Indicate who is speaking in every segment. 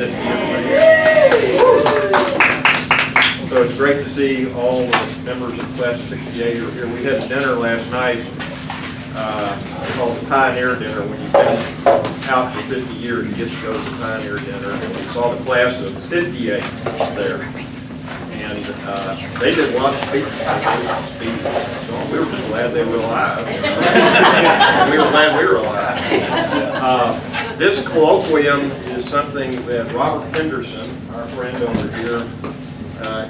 Speaker 1: extended So it's great to see all the members of Class of 68 are here. We had dinner last night, called the Pioneer Dinner. When you've been out for 50 years, you get to go to the Pioneer Dinner. And we saw the Class of 58 there. And they did a lot of speaking. So we were just glad they were alive. We were glad we were alive. This colloquium is something that Robert Henderson, our friend over here,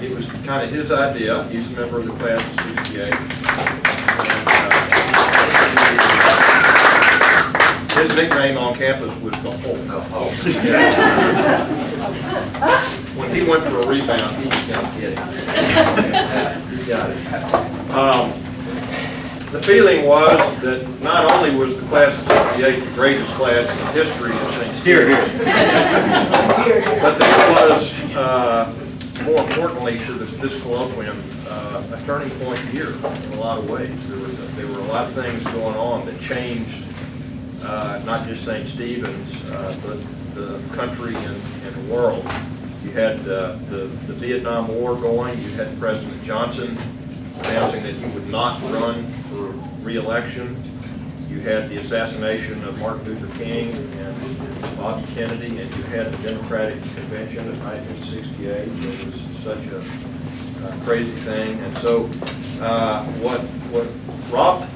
Speaker 1: it was kind of his idea. He's a member of the Class of 68. And, his nickname on campus was the Hulk. When he went for a rebound, he just got it. He got it. The feeling was that not only was the Class of 68 the greatest class in the history of St. Stephen's, but there was, more importantly to this colloquium, a turning point year in a lot of ways. There were a lot of things going on that changed not just St. Stephen's, but the country and the world. You had the Vietnam War going. You had President Johnson announcing that he would not run for re-election. You had the assassination of Martin Luther King and Bobby Kennedy, and you had the Democratic Convention of 1968. It was such a crazy thing. And so what Rob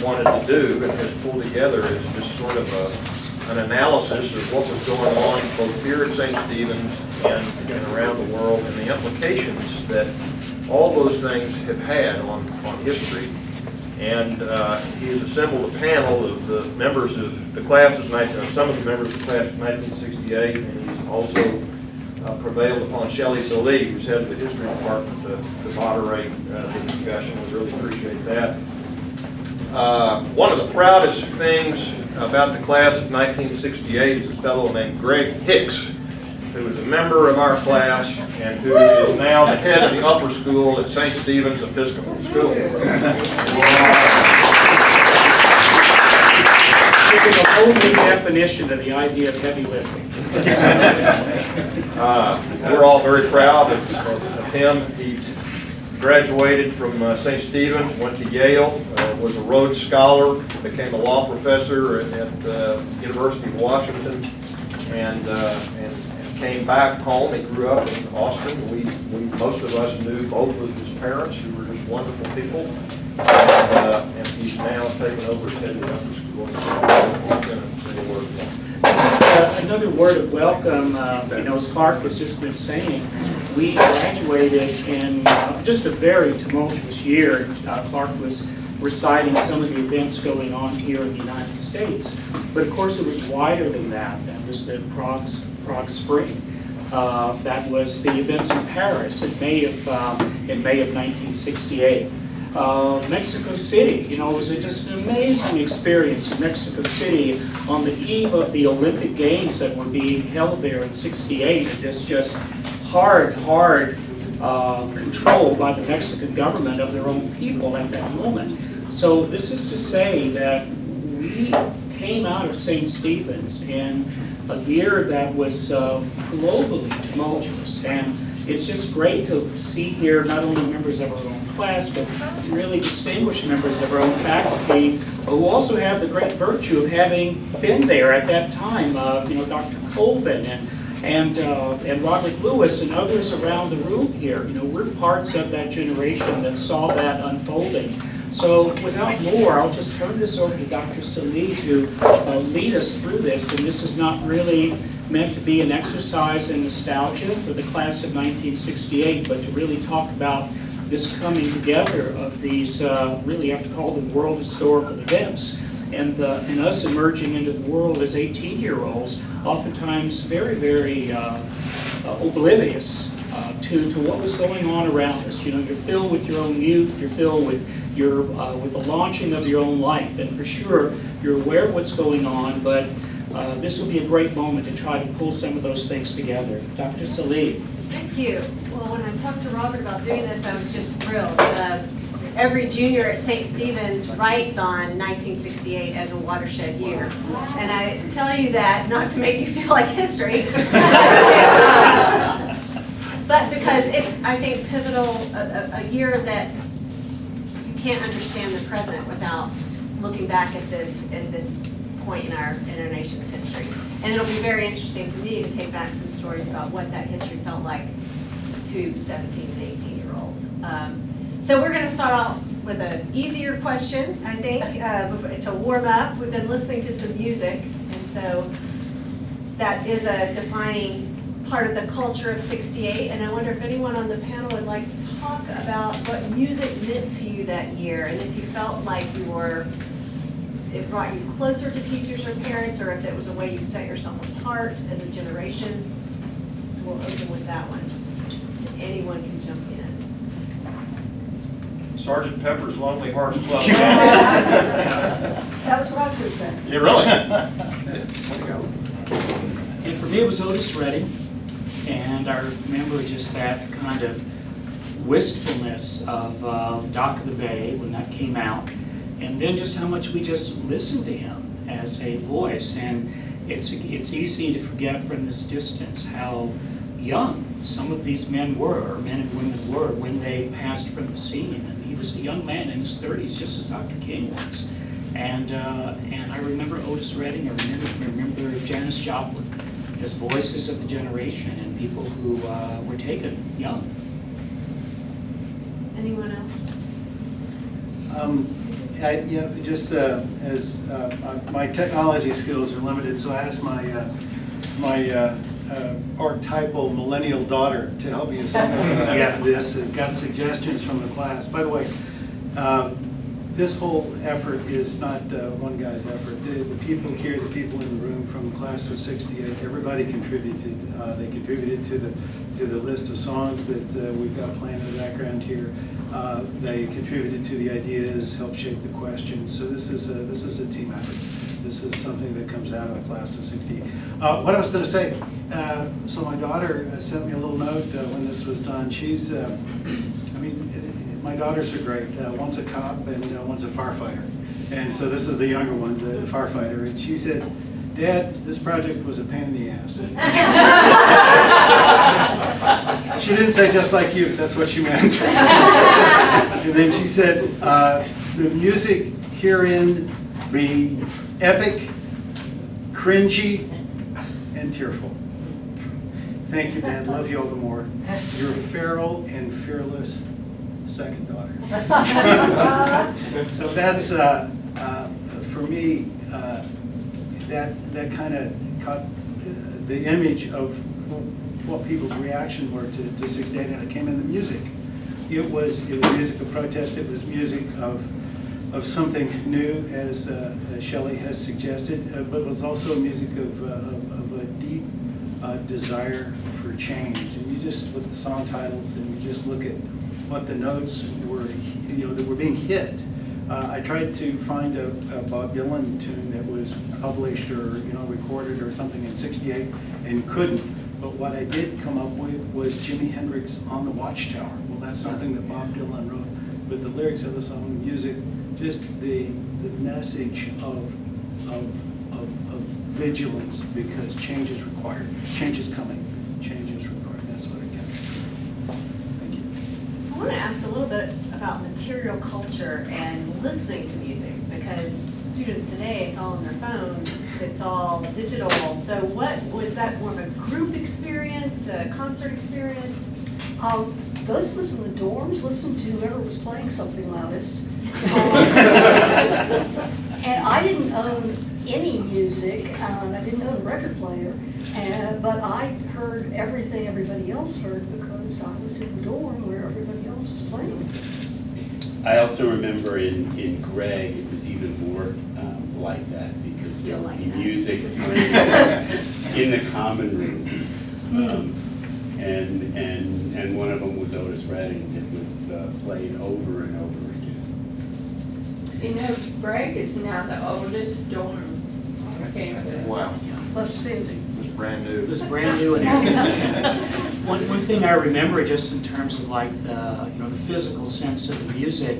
Speaker 1: wanted to do and has pulled together is just sort of an analysis of what was going on both here at St. Stephen's and around the world, and the implications that all those things have had on history. And he has assembled a panel of the members of the class of some of the members of the class of 1968, and he's also prevailed upon Shelley Salee, who's head of the history department, to moderate the discussion. We really appreciate that. One of the proudest things about the class of 1968 is a fellow named Greg Hicks, who is a member of our class and who is now the head of the upper school at St. Stephen's Episcopal School.
Speaker 2: Giving a whole new definition of the idea of heavy lifting.
Speaker 1: We're all very proud of him. He graduated from St. Stephen's, went to Yale, was a Rhodes Scholar, became a law professor at the University of Washington, and came back home. He grew up in Austin. Most of us knew both of his parents, who were just wonderful people. And he's now taken over as head of the upper school. He's going to say a word.
Speaker 2: Just another word of welcome. As Clark was just been saying, we graduated in just a very tumultuous year. Clark was reciting some of the events going on here in the United States. But of course it was wider than that. That was the Prague Spring. That was the events in Paris in May of 1968. Mexico City, it was just an amazing experience in Mexico City on the eve of the Olympic Games that were being held there in '68. And this just hard control by the Mexican government of their own people at that moment. So this is to say that we came out of St. Stephen's in a year that was globally tumultuous, and it's just great to see here not only members of our own class, but really distinguished members of our own faculty who also have the great virtue of having been there at that time. Dr. Colvin and Robert Lewis and others around the room here. We're parts of that generation that saw that unfolding. So without more, I'll just turn this over to Dr. Salee to lead us through this. And this is not really meant to be an exercise in nostalgia for the class of 1968, but to really talk about this coming together of these, really you have to call them world historical events, and us emerging into the world as 18-year-olds, oftentimes very, very oblivious to what was going on around us. You're filled with your own youth, you're filled with with the launching of your own life, and for sure you're aware of what's going on, but this will be a great moment to try to pull some of those things together. Dr. Salee.
Speaker 3: Thank you. Well, when I talked to Robert about doing this, I was just thrilled. every junior at St. Stephen's writes on 1968 as a watershed year. And I tell you that not to make you feel like history, but because it's, I think, pivotal, a year that you can't understand the present without looking back at this point in our nation's history. And it'll be very interesting to me to take back some stories about what that history felt like to 17 and 18-year-olds. So we're going to start off with an easier question, I think, to warm up. We've been listening to some music, and so that is a defining part of the culture of '68. And I wonder if anyone on the panel would like to talk about what music meant to you that year, and if you felt like it brought you closer to teachers or parents, or if it was a way you set yourself apart as a generation. So we'll open with that one. Anyone can jump in.
Speaker 1: Sergeant Pepper's Lonely Hearts Club.
Speaker 4: That was what I was going to say.
Speaker 1: Yeah, really?
Speaker 2: And for me, it was Otis Redding, and I remember just that kind of wistfulness of Dock of the Bay when that came out, and then just how much we just listened to him as a voice. And it's easy to forget from this distance how young some of these men were, or men and women were, when they passed from the scene. And he was a young man in his 30s, just as Dr. King was. And I remember Otis Redding, I remember Janis Joplin as voices of the generation and people who were taken young.
Speaker 3: Anyone else?
Speaker 5: My technology skills are limited, so I asked my archetypal millennial daughter to help me assemble this, and got suggestions from the class. By the way, this whole effort is not one guy's effort. The people here, the people in the room from the class of '68, everybody contributed. They contributed to the list of songs that we've got playing in the background here. They contributed to the ideas, helped shape the questions. So this is a team effort. This is something that comes out of the class of '68. What I was going to say, so my daughter sent me a little note when this was done. She's, my daughters are great. One's a cop and one's a firefighter. And so this is the younger one, the firefighter. And she said, "Dad, this project was a pain in the ass." She didn't say just like you, that's what she meant. And then she said, "The music herein be epic, cringy, and tearful." Thank you, Dad. Love you all the more. Your feral and fearless second daughter. So that's, for me, that kind of caught the image of what people's reaction were to '68, and it came in the music. It was music of protest. It was music of something new, as Shelley has suggested, but it was also music of a deep desire for change. And you just look at the song titles, and you just look at what the notes were, that were being hit. I tried to find a Bob Dylan tune that was published or recorded or something in '68, and couldn't. But what I did come up with was Jimi Hendrix on the Watchtower. Well, that's something that Bob Dylan wrote, but the lyrics of the song, the music, just the message of vigilance, because change is required. Change is coming. Change is required. That's what I get. Thank you.
Speaker 3: I want to ask a little bit about material culture and listening to music, because students today, it's all on their phones, it's all digital. So what was that, more of a group experience, a concert experience?
Speaker 4: Those of us in the dorms listened to whoever was playing something loudest. And I didn't own any music, I didn't own a record player, but I heard everything everybody else heard because I was in the dorm where everybody else was playing.
Speaker 6: I also remember in Greg, it was even more like that, because
Speaker 3: Still like
Speaker 6: the
Speaker 3: that.
Speaker 6: music in the common room. And one of them was Otis Redding. It was played over and over again.
Speaker 7: Greg is now the oldest dorm.
Speaker 1: Wow.
Speaker 4: Left Cindy.
Speaker 1: Mr. brand
Speaker 2: It
Speaker 1: new.
Speaker 2: was brand new and air conditioned. One thing I remember, just in terms of like the, the physical sense of the music,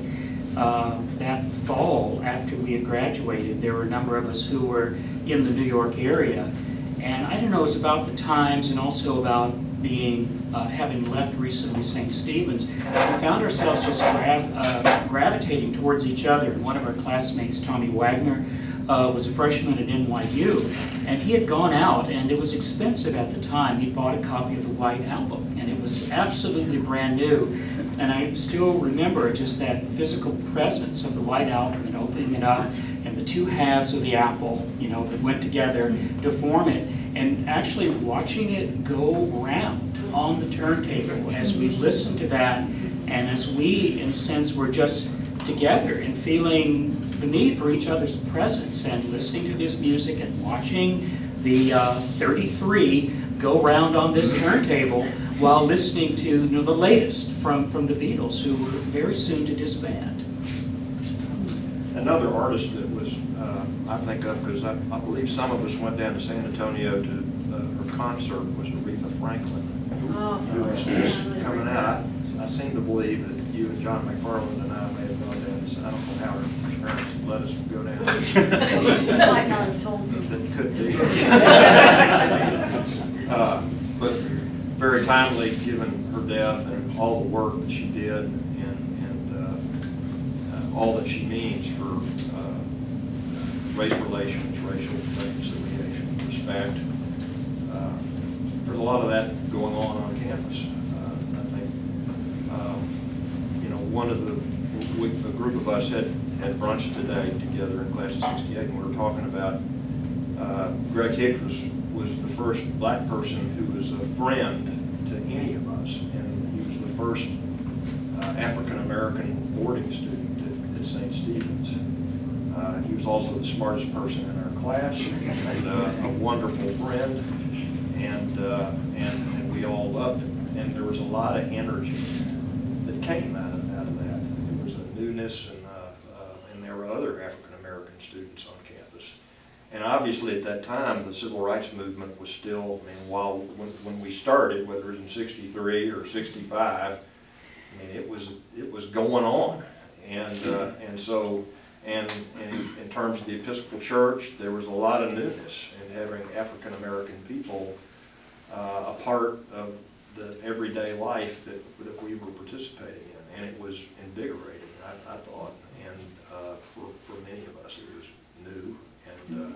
Speaker 2: that fall after we had graduated, there were a number of us who were in the New York area. And I don't know, it was about the times and also about being, having left recently St. Stephen's, we found ourselves just gravitating towards each other. And one of our classmates, Tommy Wagner, was a freshman at NYU, and he had gone out, and it was expensive at the time. He bought a copy of the White Album, and it was absolutely brand new. And I still remember just that physical presence of the White Album and opening it up, and the two halves of the apple, that went together to form it, and actually watching it go around on the turntable as we listened to that, and as we, in a sense, were just together and feeling the need for each other's presence and listening to this music and watching the 33 go round on this turntable while listening to the latest from the Beatles, who were very soon to disband.
Speaker 1: Another artist that was, I think of, because I believe some of us went down to San Antonio to her concert, was Aretha Franklin, who was just coming out. I seem to believe that you and John McFarland and I may have gone down. I don't know how her parents let us go down.
Speaker 4: You might not have told them.
Speaker 1: That could be. But very timely, given her death and all the work that she did, and all that she means for race relations, racial reconciliation, respect. There's a lot of that going on campus. I think, a group of us had brunch today together in class of 68, and we were talking about Greg Hicks was the first black person who was a friend to any of us, and he was the first African-American boarding student at St. Stephen's. He was also the smartest person in our class, and a wonderful friend, and we all loved him. And there was a lot of energy that came out of that. There was a newness, and there were other African-American students on campus. And obviously at that time, the civil rights movement was still, when we started, whether it was in 63 or 65, it was going on. And so in terms of the Episcopal Church, there was a lot of newness in having African-American people a part of the everyday life that we were participating in. And it was invigorating, I thought. And for many of us, it was new. And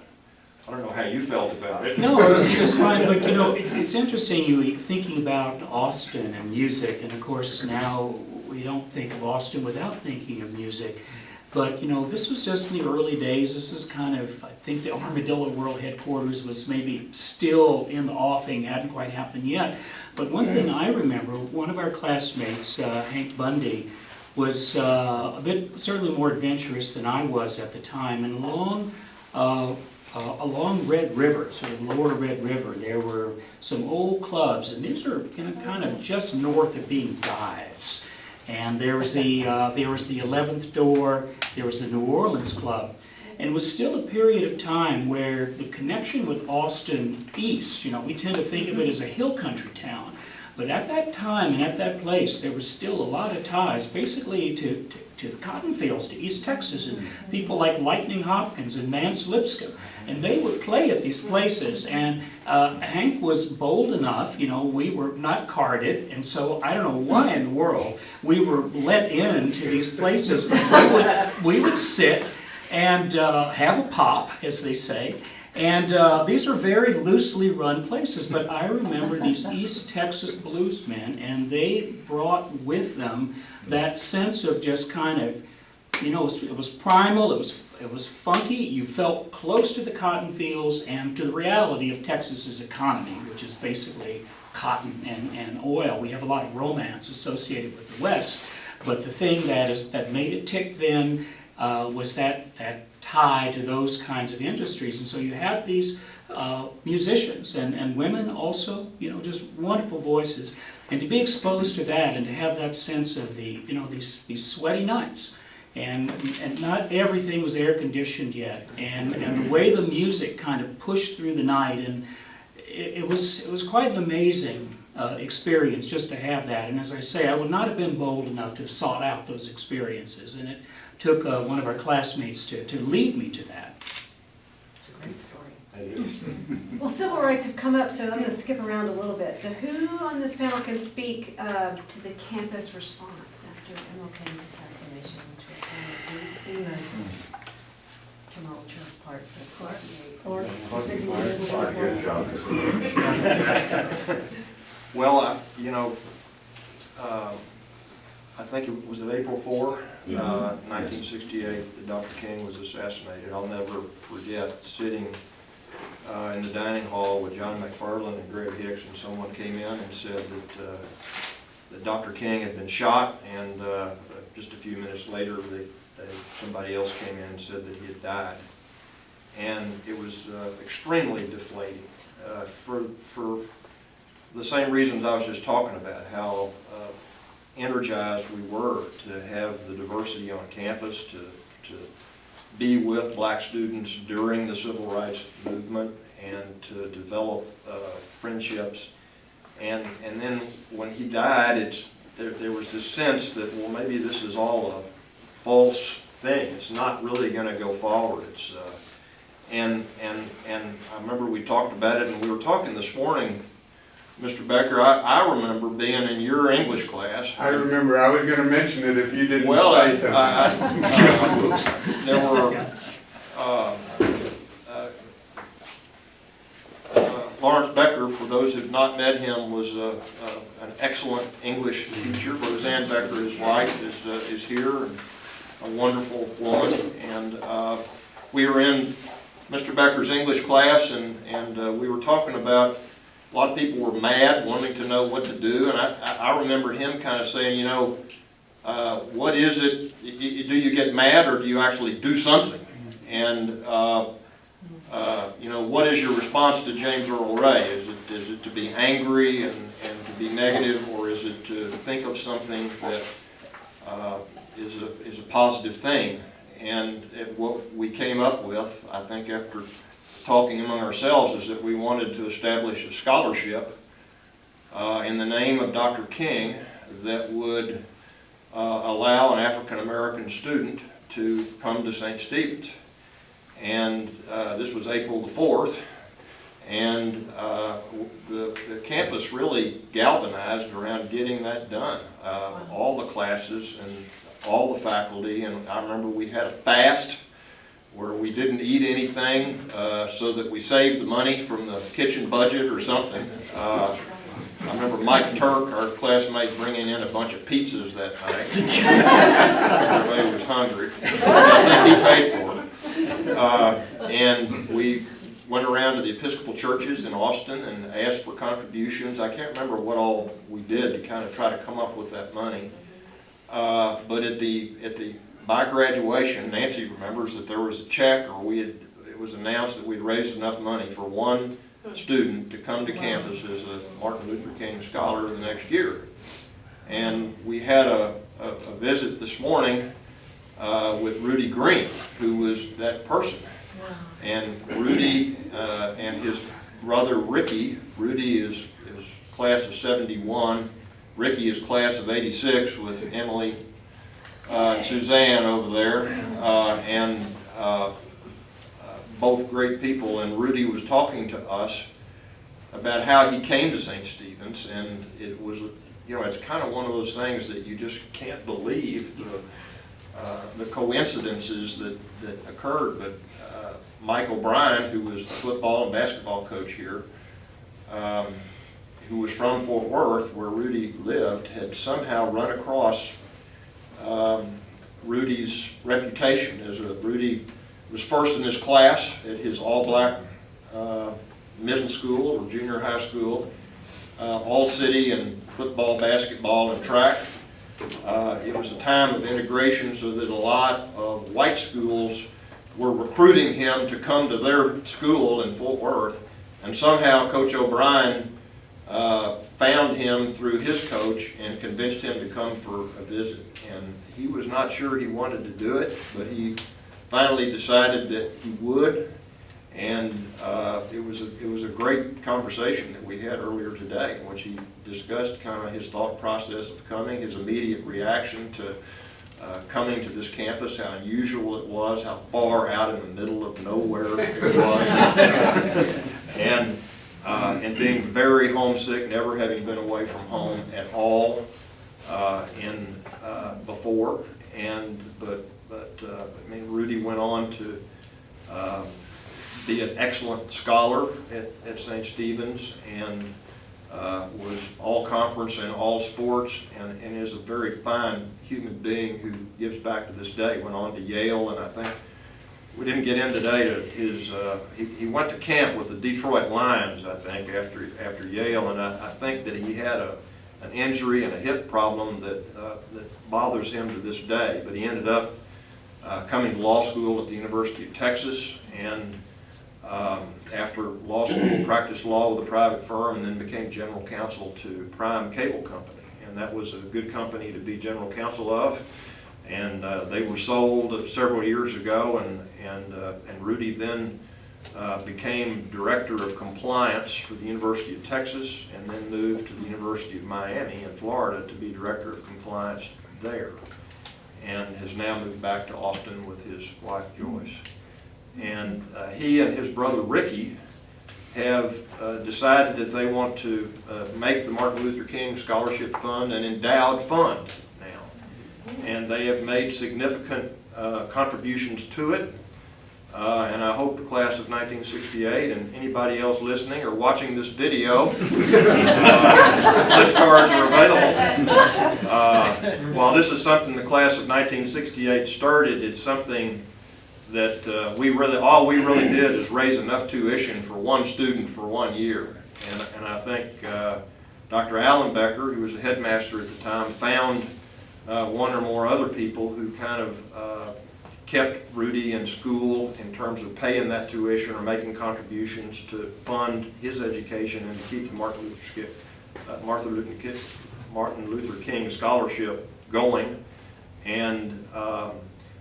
Speaker 1: I don't know how you felt about it.
Speaker 2: No, it was fine, but it's interesting you thinking about Austin and music, and of course now we don't think of Austin without thinking of music. But this was just in the early days. This is kind of, I think the Armadillo World Headquarters was maybe still in the offing, hadn't quite happened yet. But one thing I remember, one of our classmates, Hank Bundy, was certainly more adventurous than I was at the time. And along Red River, sort of lower Red River, there were some old clubs, and these are kind of just north of being dives. And there was the 11th Door, there was the New Orleans Club. And it was still a period of time where the connection with Austin East, we tend to think of it as a hill country town. But at that time and at that place, there was still a lot of ties, basically to the cotton fields, to East Texas, and people like Lightning Hopkins and Mance Lipscomb. And they would play at these places, and Hank was bold enough, we were not carded, and so I don't know why in the world we were let into these places, but we would sit and have a pop, as they say. And these were very loosely run places, but I remember these East Texas bluesmen, and they brought with them that sense of just kind of, it was primal, it was funky, you felt close to the cotton fields and to the reality of Texas's economy, which is basically cotton and oil. We have a lot of romance associated with the West, but the thing that made it tick then was that tie to those kinds of industries. And so you have these musicians and women also, just wonderful voices. And to be exposed to that and to have that sense of these sweaty nights, and not everything was air conditioned yet, and the way the music kind of pushed through the night, and it was quite an amazing experience just to have that. And as I say, I would not have been bold enough to have sought out those experiences. And it took one of our classmates to lead me to that.
Speaker 3: It's a great story.
Speaker 6: I do.
Speaker 3: Well, civil rights have come up, so I'm going to skip around a little bit. So who on this panel can speak to the campus response after MLK's assassination, which was one of the most tumultuous parts of '68?
Speaker 4: Or, good
Speaker 7: job.
Speaker 1: Well, I think it was April 4, 1968, that Dr. King was assassinated. I'll never forget sitting in the dining hall with John McFarland and Greg Hicks, and someone came in and said that Dr. King had been shot, and just a few minutes later, somebody else came in and said that he had died. And it was extremely deflating for the same reasons I was just talking about, how energized we were to have the diversity on campus, to be with black students during the civil rights movement, and to develop friendships. And then when he died, there was this sense that, well, maybe this is all a false thing. It's not really going to go forward. And I remember we talked about it, and we were talking this morning, Mr. Becker, I remember being in your English class.
Speaker 7: I remember, I was going to mention it if you didn't say something.
Speaker 1: There were, Lawrence Becker, for those who've not met him, was an excellent English teacher. Roseanne Becker, his wife, is here, and a wonderful woman. And we were in Mr. Becker's English class, and we were talking about, a lot of people were mad, wanting to know what to do, and I remember him kind of saying, what is it, do you get mad or do you actually do something? And, what is your response to James Earl Ray? Is it to be angry and to be negative, or is it to think of something that is a positive thing? And what we came up with, I think after talking among ourselves, is that we wanted to establish a scholarship in the name of Dr. King that would allow an African American student to come to St. Stephen's. And this was April the 4th, and the campus really galvanized around getting that done. All the classes and all the faculty, and I remember we had a fast where we didn't eat anything so that we saved the money from the kitchen budget or something. I remember Mike Turk, our classmate, bringing in a bunch of pizzas that night. Everybody was hungry. I think he paid for it. And we went around to the Episcopal churches in Austin and asked for contributions. I can't remember what all we did to kind of try to come up with that money. But by graduation, Nancy remembers that there was a check, or it was announced that we'd raised enough money for one student to come to campus as a Martin Luther King Scholar the next year. And we had a visit this morning with Rudy Green, who was that person. And Rudy and his brother Ricky, Rudy is class of 71, Ricky is class of 86 with Emily and Suzanne over there, and both great people. And Rudy was talking to us about how he came to St. Stephen's, and it was, it's kind of one of those things that you just can't believe the coincidences that occurred. But Mike O'Brien, who was the football and basketball coach here, who was from Fort Worth, where Rudy lived, had somehow run across Rudy's reputation Rudy was first in his class at his all-black middle school or junior high school, all city in football, basketball, and track. It was a time of integration, so that a lot of white schools were recruiting him to come to their school in Fort Worth, and somehow Coach O'Brien found him through his coach and convinced him to come for a visit. And he was not sure he wanted to do it, but he finally decided that he would. And it was a great conversation that we had earlier today, in which he discussed kind of his thought process of coming, his immediate reaction to coming to this campus, how unusual it was, how far out in the middle of nowhere it was, and being very homesick, never having been away from home at all before. But I mean, Rudy went on to be an excellent scholar at St. Stephen's, and was all conference and all sports, and is a very fine human being who gives back to this day. Went on to Yale, and I think we didn't get in today to his, he went to camp with the Detroit Lions, I think, after Yale, and I think that he had an injury and a hip problem that bothers him to this day. But he ended up coming to law school at the University of Texas, and after law school practiced law with a private firm, and then became general counsel to Prime Cable Company. And that was a good company to be general counsel of. And they were sold several years ago, and Rudy then became director of compliance for the University of Texas, and then moved to the University of Miami in Florida to be director of compliance there, and has now moved back to Austin with his wife Joyce. And he and his brother Ricky have decided that they want to make the Martin Luther King Scholarship Fund an endowed fund now. And they have made significant contributions to it. And I hope the class of 1968 and anybody else listening or watching this video, list cards are available. While this is something the class of 1968 started, it's something that all we really did is raise enough tuition for one student for 1 year. And I think Dr. Allen Becker, who was the headmaster at the time, found one or more other people who kind of kept Rudy in school in terms of paying that tuition or making contributions to fund his education and to keep the Martin Luther King Scholarship going. And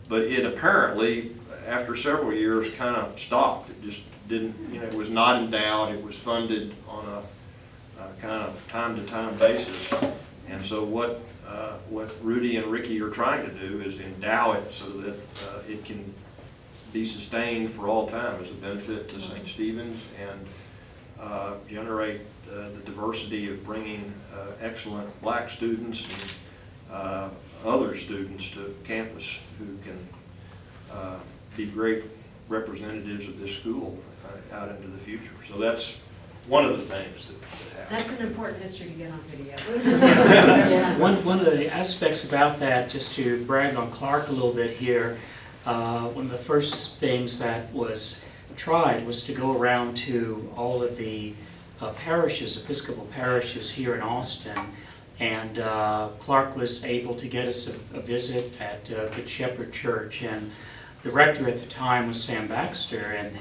Speaker 1: but it apparently, after several years, kind of stopped. It just didn't, it was not endowed. It was funded on a kind of time-to-time basis. And so what Rudy and Ricky are trying to do is endow it so that it can be sustained for all time as a benefit to St. Stephen's, and generate the diversity of bringing excellent black students and other students to campus who can be great representatives of this school out into the future. So that's one of the things that happened.
Speaker 3: That's an important history to get on video.
Speaker 2: Yeah. One of the aspects about that, just to brag on Clark a little bit here, one of the first things that was tried was to go around to all of the parishes, Episcopal parishes here in Austin, and Clark was able to get us a visit at Good Shepherd Church, and the rector at the time was Sam Baxter, and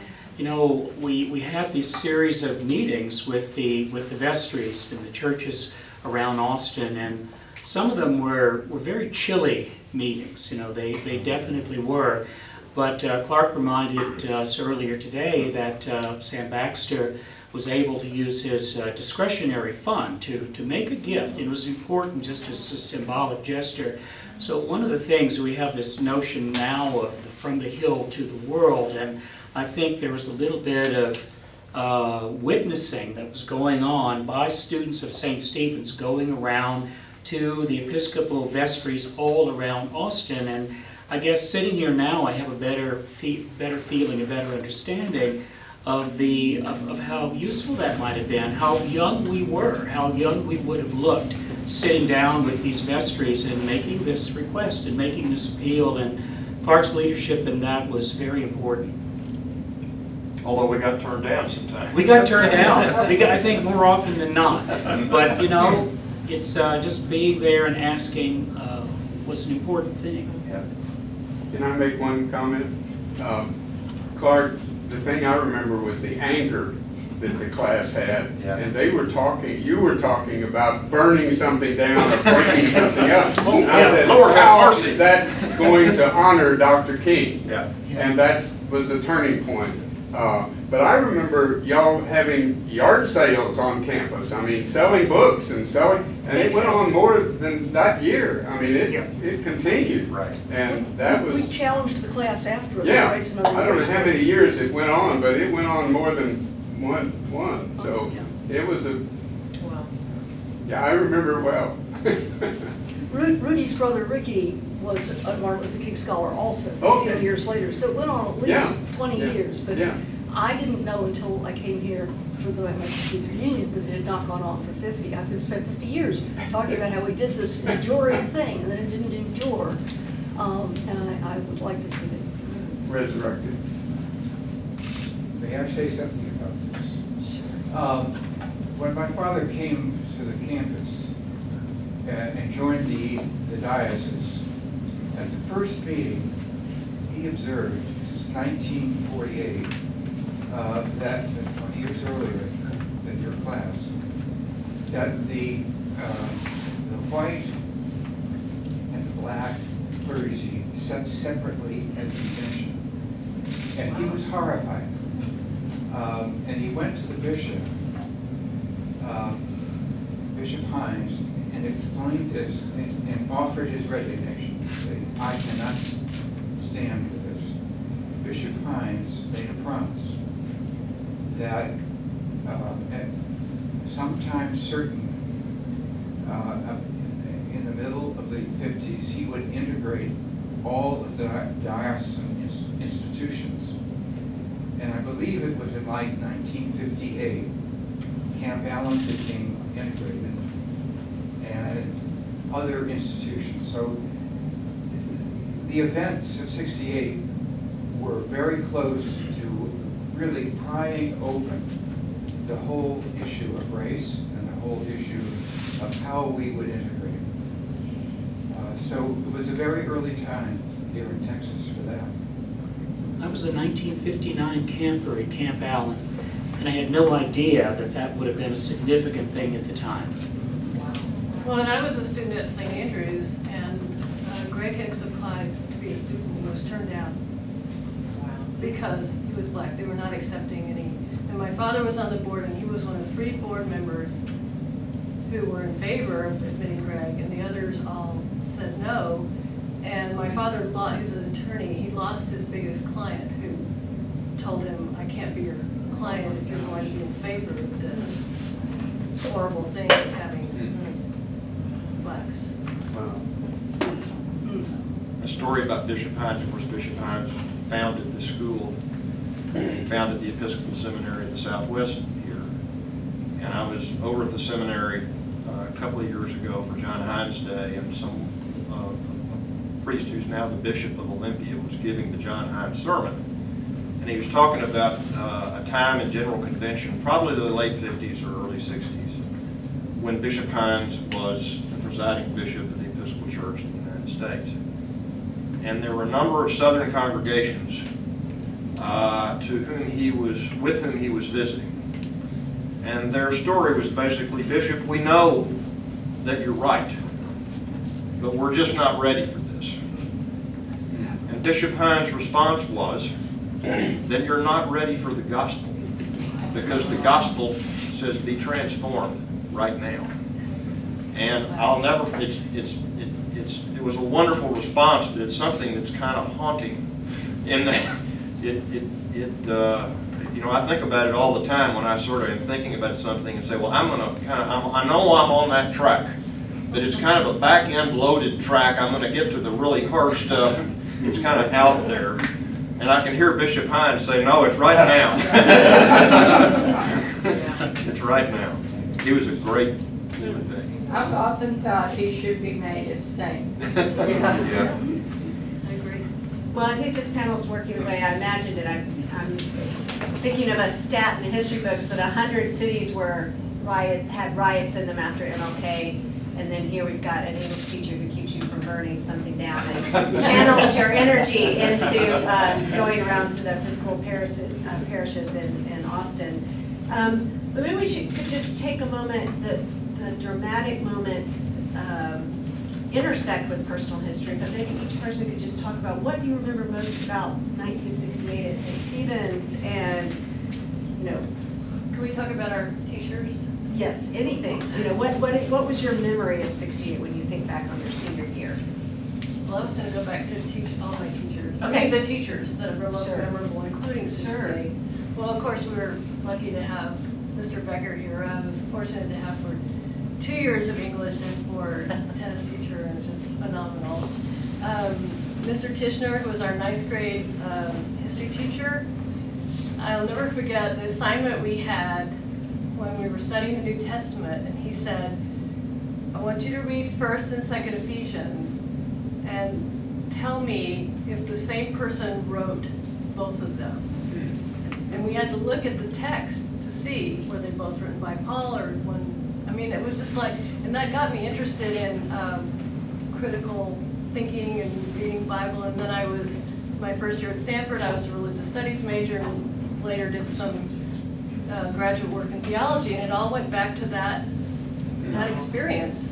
Speaker 2: we had these series of meetings with the vestries in the churches around Austin, and some of them were very chilly meetings. They definitely were. But Clark reminded us earlier today that Sam Baxter was able to use his discretionary fund to make a gift. It was important just as a symbolic gesture. So one of the things, we have this notion now of from the hill to the world, and I think there was a little bit of witnessing that was going on by students of St. Stephen's going around to the Episcopal vestries all around Austin. And I guess sitting here now, I have a better feeling, a better understanding of how useful that might have been, how young we were, how young we would have looked sitting down with these vestries and making this request and making this appeal. And Clark's leadership in that was very important.
Speaker 1: Although we got turned down sometimes.
Speaker 2: We got turned down, I think more often than not. But it's just being there and asking was an important thing.
Speaker 1: Yeah.
Speaker 7: Can I make one comment? Clark, the thing I remember was the anger that the class had.
Speaker 1: Yeah.
Speaker 7: And you were talking about burning something down or breaking something up. And I said,
Speaker 1: Lord have
Speaker 7: how
Speaker 1: mercy.
Speaker 7: is that going to honor Dr. King?
Speaker 1: Yeah.
Speaker 7: And that was the turning point. But I remember y'all having yard sales on campus. I mean, selling books and and it went on more than that year. I mean, it continued.
Speaker 1: Right.
Speaker 7: And that
Speaker 4: We
Speaker 7: was,
Speaker 4: challenged the class after us.
Speaker 7: yeah,
Speaker 4: raised another
Speaker 7: I don't know
Speaker 4: year's
Speaker 7: how many
Speaker 4: worth.
Speaker 7: years it went on, but it went on more than one. So it was
Speaker 3: Wow.
Speaker 7: yeah, I remember it well.
Speaker 4: Rudy's brother Ricky was a Martin Luther King scholar also 15
Speaker 7: Okay.
Speaker 4: years later, so it went on at least 20
Speaker 7: Yeah.
Speaker 4: years. But
Speaker 7: Yeah.
Speaker 4: I didn't know until I came here for the Youth Reunion that it had not gone on for 50. I've been spent 50 years talking about how we did this enduring thing and then it didn't endure. And I would like to see it
Speaker 7: Resurrected.
Speaker 8: May I say something about this? When my father came to the campus and joined the diocese, at the first meeting, he observed, this is 1948, that 20 years earlier than your class, that the white and the black clergy sat separately at the convention. And he was horrified. And he went to the bishop, Bishop Hines, and explained this and offered his resignation, saying, I cannot stand for this. Bishop Hines made a promise that at some certain, in the middle of the 50s, he would integrate all of the diocesan institutions. And I believe it was in like 1958, Camp Allen became integrated and other institutions. So the events of '68 were very close to really prying open the whole issue of race and the whole issue of how we would integrate. So it was a very early time here in Texas for that.
Speaker 2: I was a 1959 camper at Camp Allen, and I had no idea that that would have been a significant thing at the time.
Speaker 9: Well, and I was a student at St. Andrews, and Greg Hicks applied to be a student and was turned down. Because he was black. They were not accepting any. And my father was on the board, and he was one of 3 board members who were in favor of admitting Greg, and the others all said no. And my father, who's an attorney, he lost his biggest client who told him, I can't be your client if you're going to be in favor of this horrible thing of having blacks.
Speaker 7: Wow.
Speaker 1: A story about Bishop Hines. Of course, Bishop Hines founded the school. He founded the Episcopal Seminary of the Southwest here. And I was over at the seminary a couple of years ago for John Hines Day, and some a priest who's now the Bishop of Olympia was giving the John Hines sermon. And he was talking about a time in General Convention, probably the late 50s or early 60s, when Bishop Hines was the presiding bishop of the Episcopal Church in the United States. And there were a number of Southern congregations with whom he was visiting. And their story was basically, Bishop, we know that you're right, but we're just not ready for this. And Bishop Hines' response was, then you're not ready for the gospel, because the gospel says be transformed right now. And I'll never, it was a wonderful response, but it's something that's kind of haunting in that you know, I think about it all the time when I sort of am thinking about something and say, well, I know I'm on that track, but it's kind of a back-end loaded track. I'm going to get to the really hard stuff. It's kind of out there. And I can hear Bishop Hines say, no, it's right now. It's right now. He was a great human being.
Speaker 10: I've often thought he should be made a saint.
Speaker 1: Yeah.
Speaker 3: I agree. Well, I think this panel's working the way I imagined it. I'm thinking of a stat in the history books that 100 cities had riots in them after MLK, and then here we've got an English teacher who keeps you from burning something down and channels your energy into going around to the Episcopal parishes in Austin. But maybe we could just take a moment, the dramatic moments intersect with personal history, but maybe each person could just talk about what do you remember most about 1968 at St. Stephen's, and, you know,
Speaker 9: Can we talk about our teachers?
Speaker 3: yes, anything. You know, what was your memory of 68 when you think back on your senior year?
Speaker 9: Well, I was gonna go back to teach all my teachers. I
Speaker 3: Okay.
Speaker 9: mean, the teachers that were most
Speaker 3: Sure.
Speaker 9: memorable, including 68. Well, of course, we were lucky to have Mr. Becker here. I was fortunate to have for 2 years of English and for tennis teacher, and just phenomenal. Mr. Tishner, who was our 9th grade history teacher, I'll never forget the assignment we had when we were studying the New Testament, and he said, I want you to read 1st and 2nd Ephesians and tell me if the same person wrote both of them. And we had to look at the text to see were they both written by Paul or one. I mean, it was just like, and that got me interested in critical thinking and reading Bible. And then I was, my first year at Stanford, I was a religious studies major and later did some graduate work in theology, and it all went back to that experience.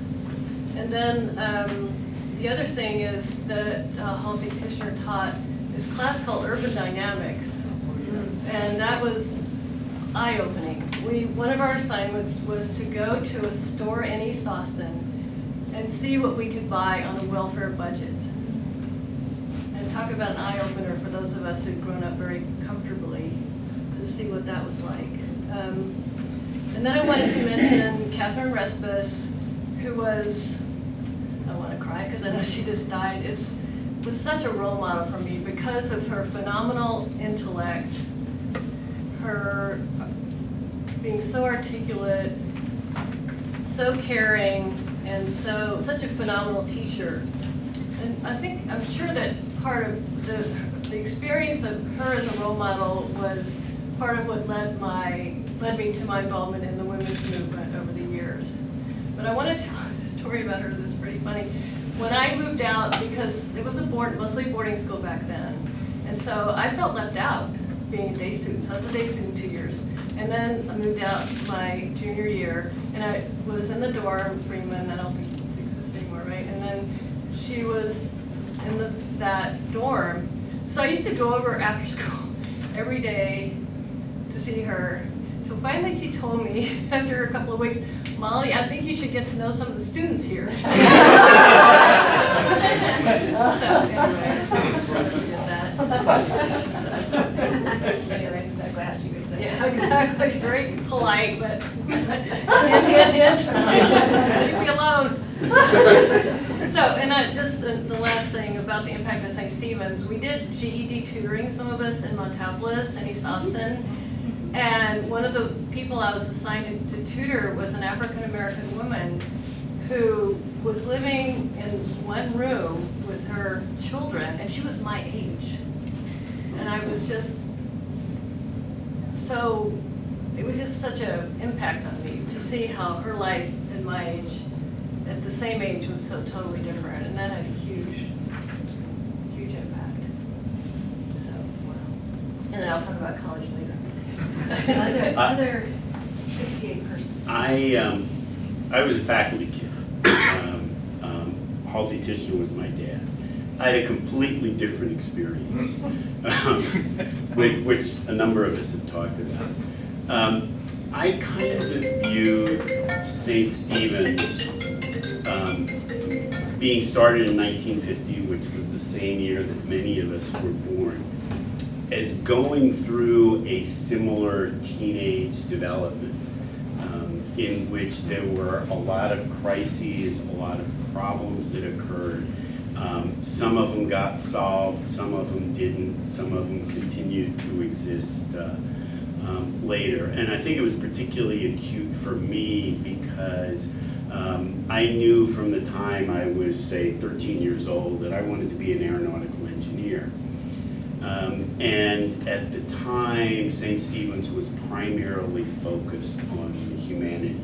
Speaker 9: And then the other thing is that Halsey Tishner taught this class called Urban Dynamics, and that was eye-opening. One of our assignments was to go to a store in East Austin and see what we could buy on a welfare budget. And talk about an eye-opener for those of us who'd grown up very comfortably, to see what that was like. And then I wanted to mention Catherine Respis, who was, I want to cry because I know she just died. Was such a role model for me because of her phenomenal intellect, her being so articulate, so caring, and such a phenomenal teacher. And I'm sure that part of the experience of her as a role model was part of what led me to my involvement in the women's movement over the years. But I want to tell a story about her that's pretty funny. When I moved out, because it was mostly boarding school back then, and so I felt left out being a day student. So I was a day student 2 years. And then I moved out my junior year, and I was in the dorm, Freeman, I don't think it exists anymore, right? And then she was in that dorm. So I used to go over after school every day to see her. So finally she told me, after a couple of weeks, Molly, I think you should get to know some of the students here. So anyway, she did that.
Speaker 3: That's exactly how she would say it.
Speaker 9: Yeah, exactly, very polite, but hint, leave me alone. So, and just the last thing about the impact of St. Stephen's, we did GED tutoring, some of us in Montopolis and East Austin, and one of the people I was assigned to tutor was an African-American woman who was living in one room with her children, and she was my age. And I was just, so, it was just such an impact on me to see how her life and my age, at the same age, was so totally different, and that had a huge, huge impact. So, wow. And then I'll talk about college later.
Speaker 3: Other 68 persons.
Speaker 6: I was a faculty kid. Halsey Tishner was my dad. I had a completely different experience, which a number of us have talked about. I kind of viewed St. Stephen's being started in 1950, which was the same year that many of us were born, as going through a similar teenage development in which there were a lot of crises, a lot of problems that occurred. Some of them got solved, some of them didn't, some of them continued to exist later. And I think it was particularly acute for me because I knew from the time I was, say, 13 years old that I wanted to be an aeronautical engineer. And at the time, St. Stephen's was primarily focused on the humanities.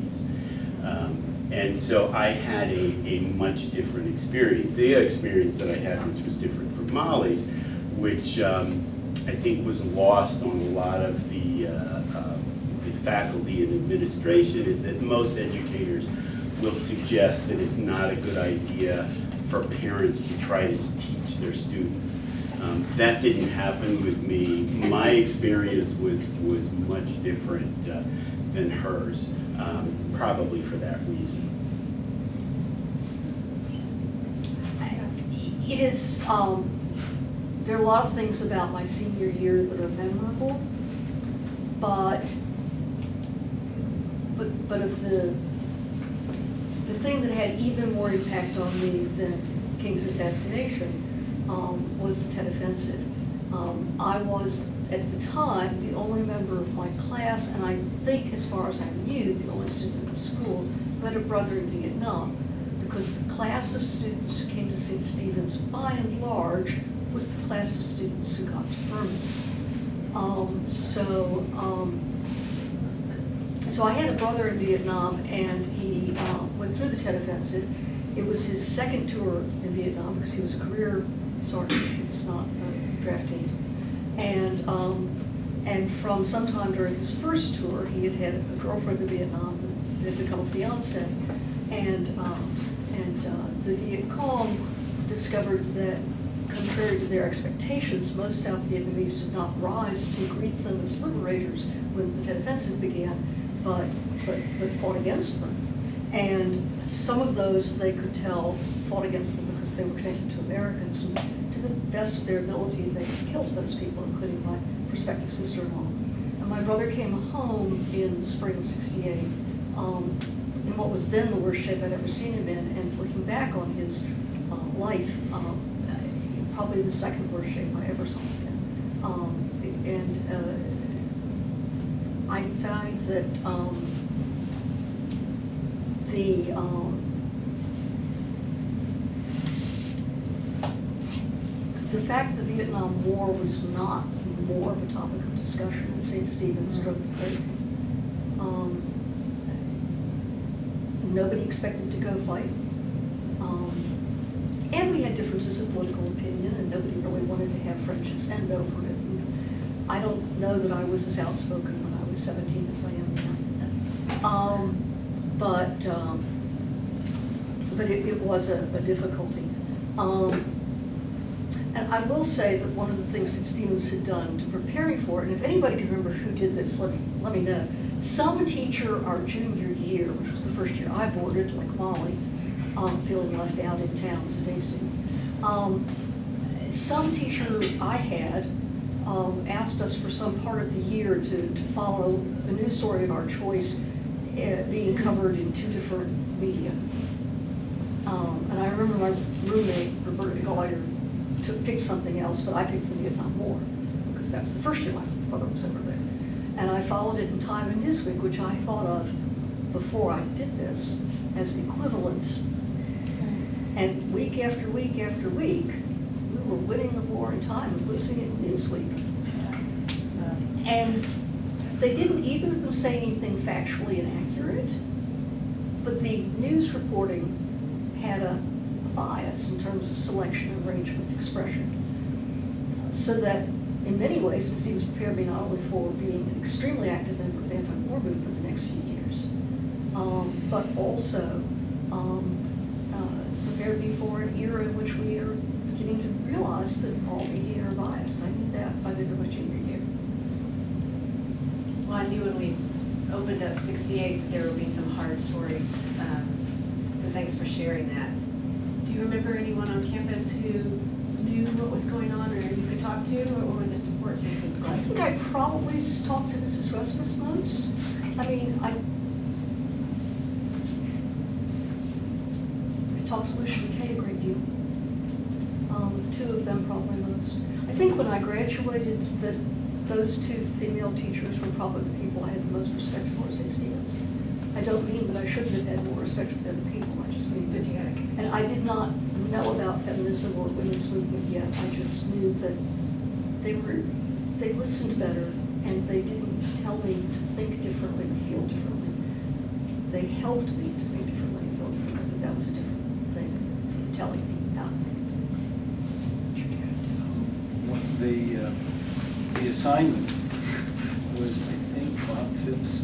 Speaker 6: And so I had a much different experience. The experience that I had, which was different from Molly's, which I think was lost on a lot of the faculty and administration, is that most educators will suggest that it's not a good idea for parents to try to teach their students. That didn't happen with me. My experience was much different than hers, probably for that reason.
Speaker 4: It is, there are a lot of things about my senior year that are memorable, but of the thing that had even more impact on me than King's assassination was the Tet Offensive. I was, at the time, the only member of my class, and I think, as far as I knew, the only student in the school who had a brother in Vietnam, because the class of students who came to St. Stephen's, by and large, was the class of students who got deferments. So I had a brother in Vietnam, and he went through the Tet Offensive. It was his second tour in Vietnam, because he was a career sergeant, he was not a draftee. And from sometime during his first tour, he had had a girlfriend in Vietnam that had become a fiance. And the Viet Cong discovered that, contrary to their expectations, most South Vietnamese did not rise to greet them as liberators when the Tet Offensive began, but fought against them. And some of those, they could tell, fought against them because they were connected to Americans. And to the best of their ability, they killed those people, including my prospective sister-in-law. And my brother came home in the spring of '68, in what was then the worst shape I'd ever seen him in. And looking back on his life, probably the second worst shape I ever saw him in. I found that the fact the Vietnam War was not more of a topic of discussion in St. Stephen's drove me crazy. Nobody expected to go fight. And we had differences of political opinion, and nobody really wanted to have friendships end over it. And I don't know that I was as outspoken when I was 17 as I am now. But it was a difficulty. And I will say that one of the things that Stevens had done to prepare me for it, and if anybody can remember who did this, let me know. Some teacher our junior year, which was the first year I boarded, like Molly, feeling left out in town as a day student. Some teacher I had asked us for some part of the year to follow a news story of our choice being covered in 2 different media. And I remember my roommate, Roberta Collier, picked something else, but I picked the Vietnam War, because that was the first year my brother was over there. And I followed it in Time and Newsweek, which I thought of before I did this as equivalent. And week after week after week, we were winning the war in Time and losing it in Newsweek. And they didn't either of them say anything factually inaccurate, but the news reporting had a bias in terms of selection, arrangement, expression. So that in many ways, it seems prepared me not only for being an extremely active member of the anti-war movement the next few years, but also prepared me for an era in which we are beginning to realize that all media are biased. I knew that by the end of my junior year.
Speaker 3: Well, I knew when we opened up 68 that there would be some hard stories. So thanks for sharing that. Do you remember anyone on campus who knew what was going on, or you could talk to, or what were the support systems
Speaker 4: I
Speaker 3: like?
Speaker 4: think I probably talked to Mrs. Rasmus most. I mean, I talked to Lucia McKay a great deal. The 2 of them probably most. I think when I graduated, that those 2 female teachers were probably the people I had the most respect for at St. Stephen's. I don't mean that I shouldn't have had more respect for them people. I just mean that, and I did not know about feminism or women's movement yet. I just knew that they listened better, and they didn't tell me to think differently or feel differently. They helped me to think differently and feel differently, but that was a different thing from telling me how to think.
Speaker 5: The assignment was, I think, Bob Phipps'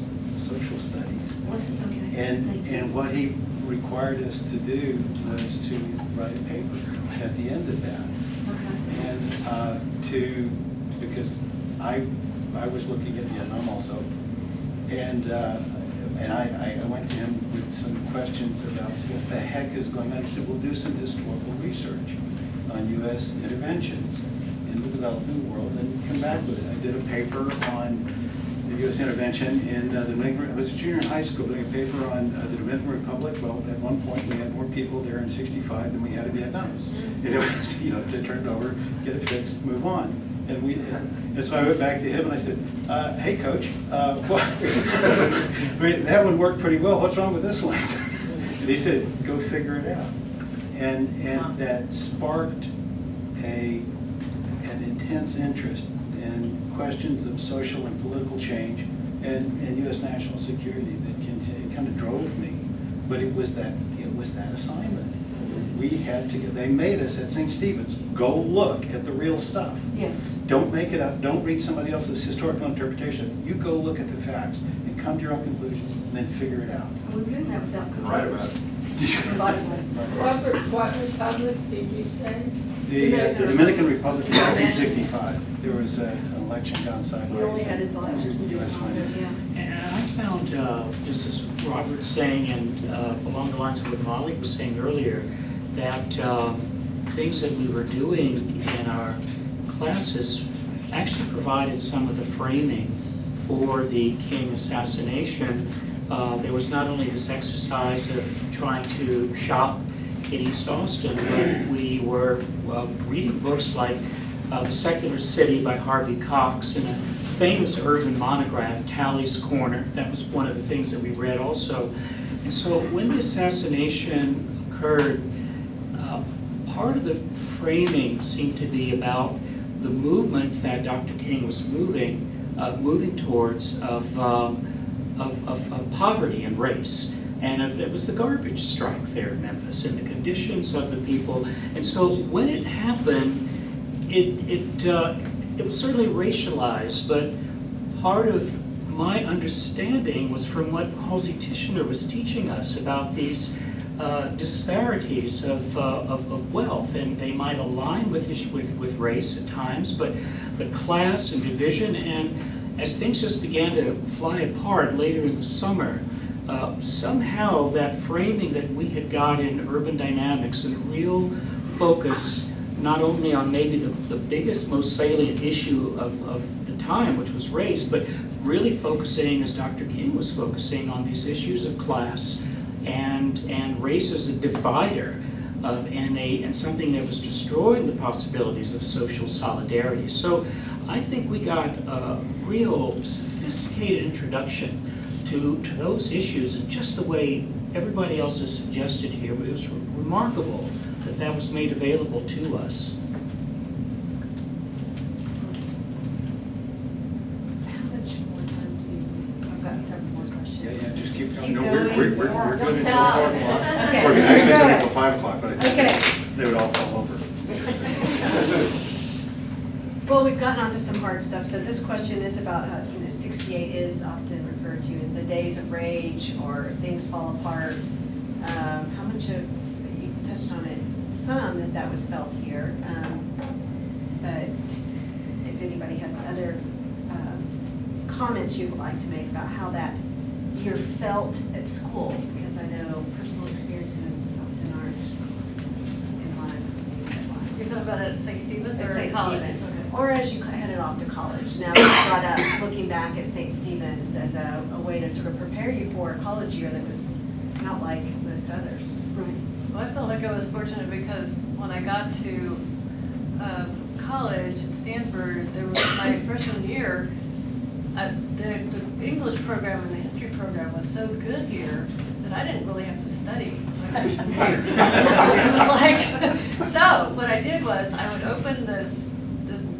Speaker 5: social studies.
Speaker 4: Was it? Okay. Thank
Speaker 5: And,
Speaker 4: you.
Speaker 5: and what he required us to do was to write a paper at the end of that.
Speaker 4: Okay.
Speaker 5: And because I was looking at Vietnam also, and I went to him with some questions about what the heck is going on. He said, we'll do some historical research on U.S. interventions in the developing world and come back with it. I did a paper on the U.S. intervention in the Dominican, I was a junior in high school, doing a paper on the Dominican Republic. Well, at one point, we had more people there in '65 than we had in Vietnam. And it was, to turn it over, get it fixed, move on. And so I went back to him and I said, hey, coach, that one worked pretty well. What's wrong with this one? And he said, go figure it out. And that sparked an intense interest in questions of social and political change and U.S. national security that kind of drove me. But it was that assignment. We had to they made us at St. Stephen's go look at the real stuff.
Speaker 4: Yes.
Speaker 5: Don't make it up. Don't read somebody else's historical interpretation. You go look at the facts and come to your own conclusions and then figure it out.
Speaker 4: We're doing that without computers.
Speaker 1: Write about it.
Speaker 10: What republic did you say?
Speaker 5: The Dominican Republic in 1965, there was an election down sideways.
Speaker 4: We only had advisors in
Speaker 5: U.S. funded.
Speaker 4: yeah.
Speaker 2: And I found, just as Robert was saying, and along the lines of what Molly was saying earlier, that things that we were doing in our classes actually provided some of the framing for the King assassination. There was not only this exercise of trying to shop in East Austin, but we were reading books like The Secular City by Harvey Cox and a famous urban monograph, Tally's Corner. That was one of the things that we read also. And so when the assassination occurred, part of the framing seemed to be about the movement that Dr. King was moving towards of poverty and race. And it was the garbage strike there in Memphis and the conditions of the people. And so when it happened, it was certainly racialized, but part of my understanding was from what Halsey Tishner was teaching us about these disparities of wealth, and they might align with race at times, but class and division. And as things just began to fly apart later in the summer, somehow that framing that we had got in urban dynamics and real focus not only on maybe the biggest, most salient issue of the time, which was race, but really focusing, as Dr. King was focusing, on these issues of class and race as a divider and something that was destroying the possibilities of social solidarity. So I think we got a real sophisticated introduction to those issues in just the way everybody else has suggested here. It was remarkable that was made available to us.
Speaker 3: How much more time do you, I've got several more questions.
Speaker 5: Yeah, just keep going.
Speaker 3: Keep
Speaker 5: No,
Speaker 3: going.
Speaker 5: we're good until
Speaker 3: Stop.
Speaker 5: 4 o'clock.
Speaker 3: Okay.
Speaker 5: We're actually good until 5 o'clock, but I
Speaker 3: Okay.
Speaker 5: think they would all fall over.
Speaker 3: Well, we've gotten onto some hard stuff, so this question is about, 68 is often referred to as the days of rage or things fall apart. How much of, you touched on it some, that was felt here, but if anybody has other comments you would like to make about how that year felt at school, because I know personal experiences often aren't in line with these headlines.
Speaker 9: You're talking about at St. Stephen's or
Speaker 3: At St.
Speaker 9: at college?
Speaker 3: Stephen's,
Speaker 9: Okay.
Speaker 3: or as you headed off to college. Now you brought up looking back at St. Stephen's as a way to sort of prepare you for a college year that was not like most others.
Speaker 4: Right.
Speaker 9: Well, I felt like I was fortunate because when I got to college at Stanford, there was my freshman year, the English program and the history program was so good here that I didn't really have to study. It was like, so what I did was I would open the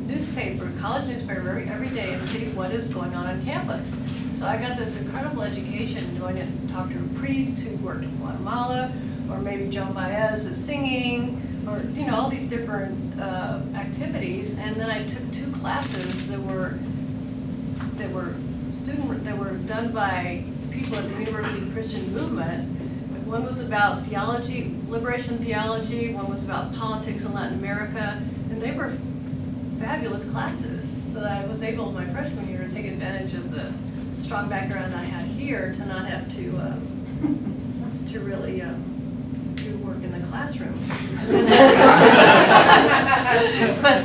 Speaker 9: newspaper, college newspaper every day and see what is going on campus. So I got this incredible education going to talk to a priest who worked in Guatemala, or maybe Joan Baez is singing, or all these different activities. And then I took 2 classes that were done by people at the University Christian Movement. One was about theology, liberation theology, one was about politics in Latin America, and they were fabulous classes. So that I was able, my freshman year, to take advantage of the strong background I had here to not have to really do work in the classroom. But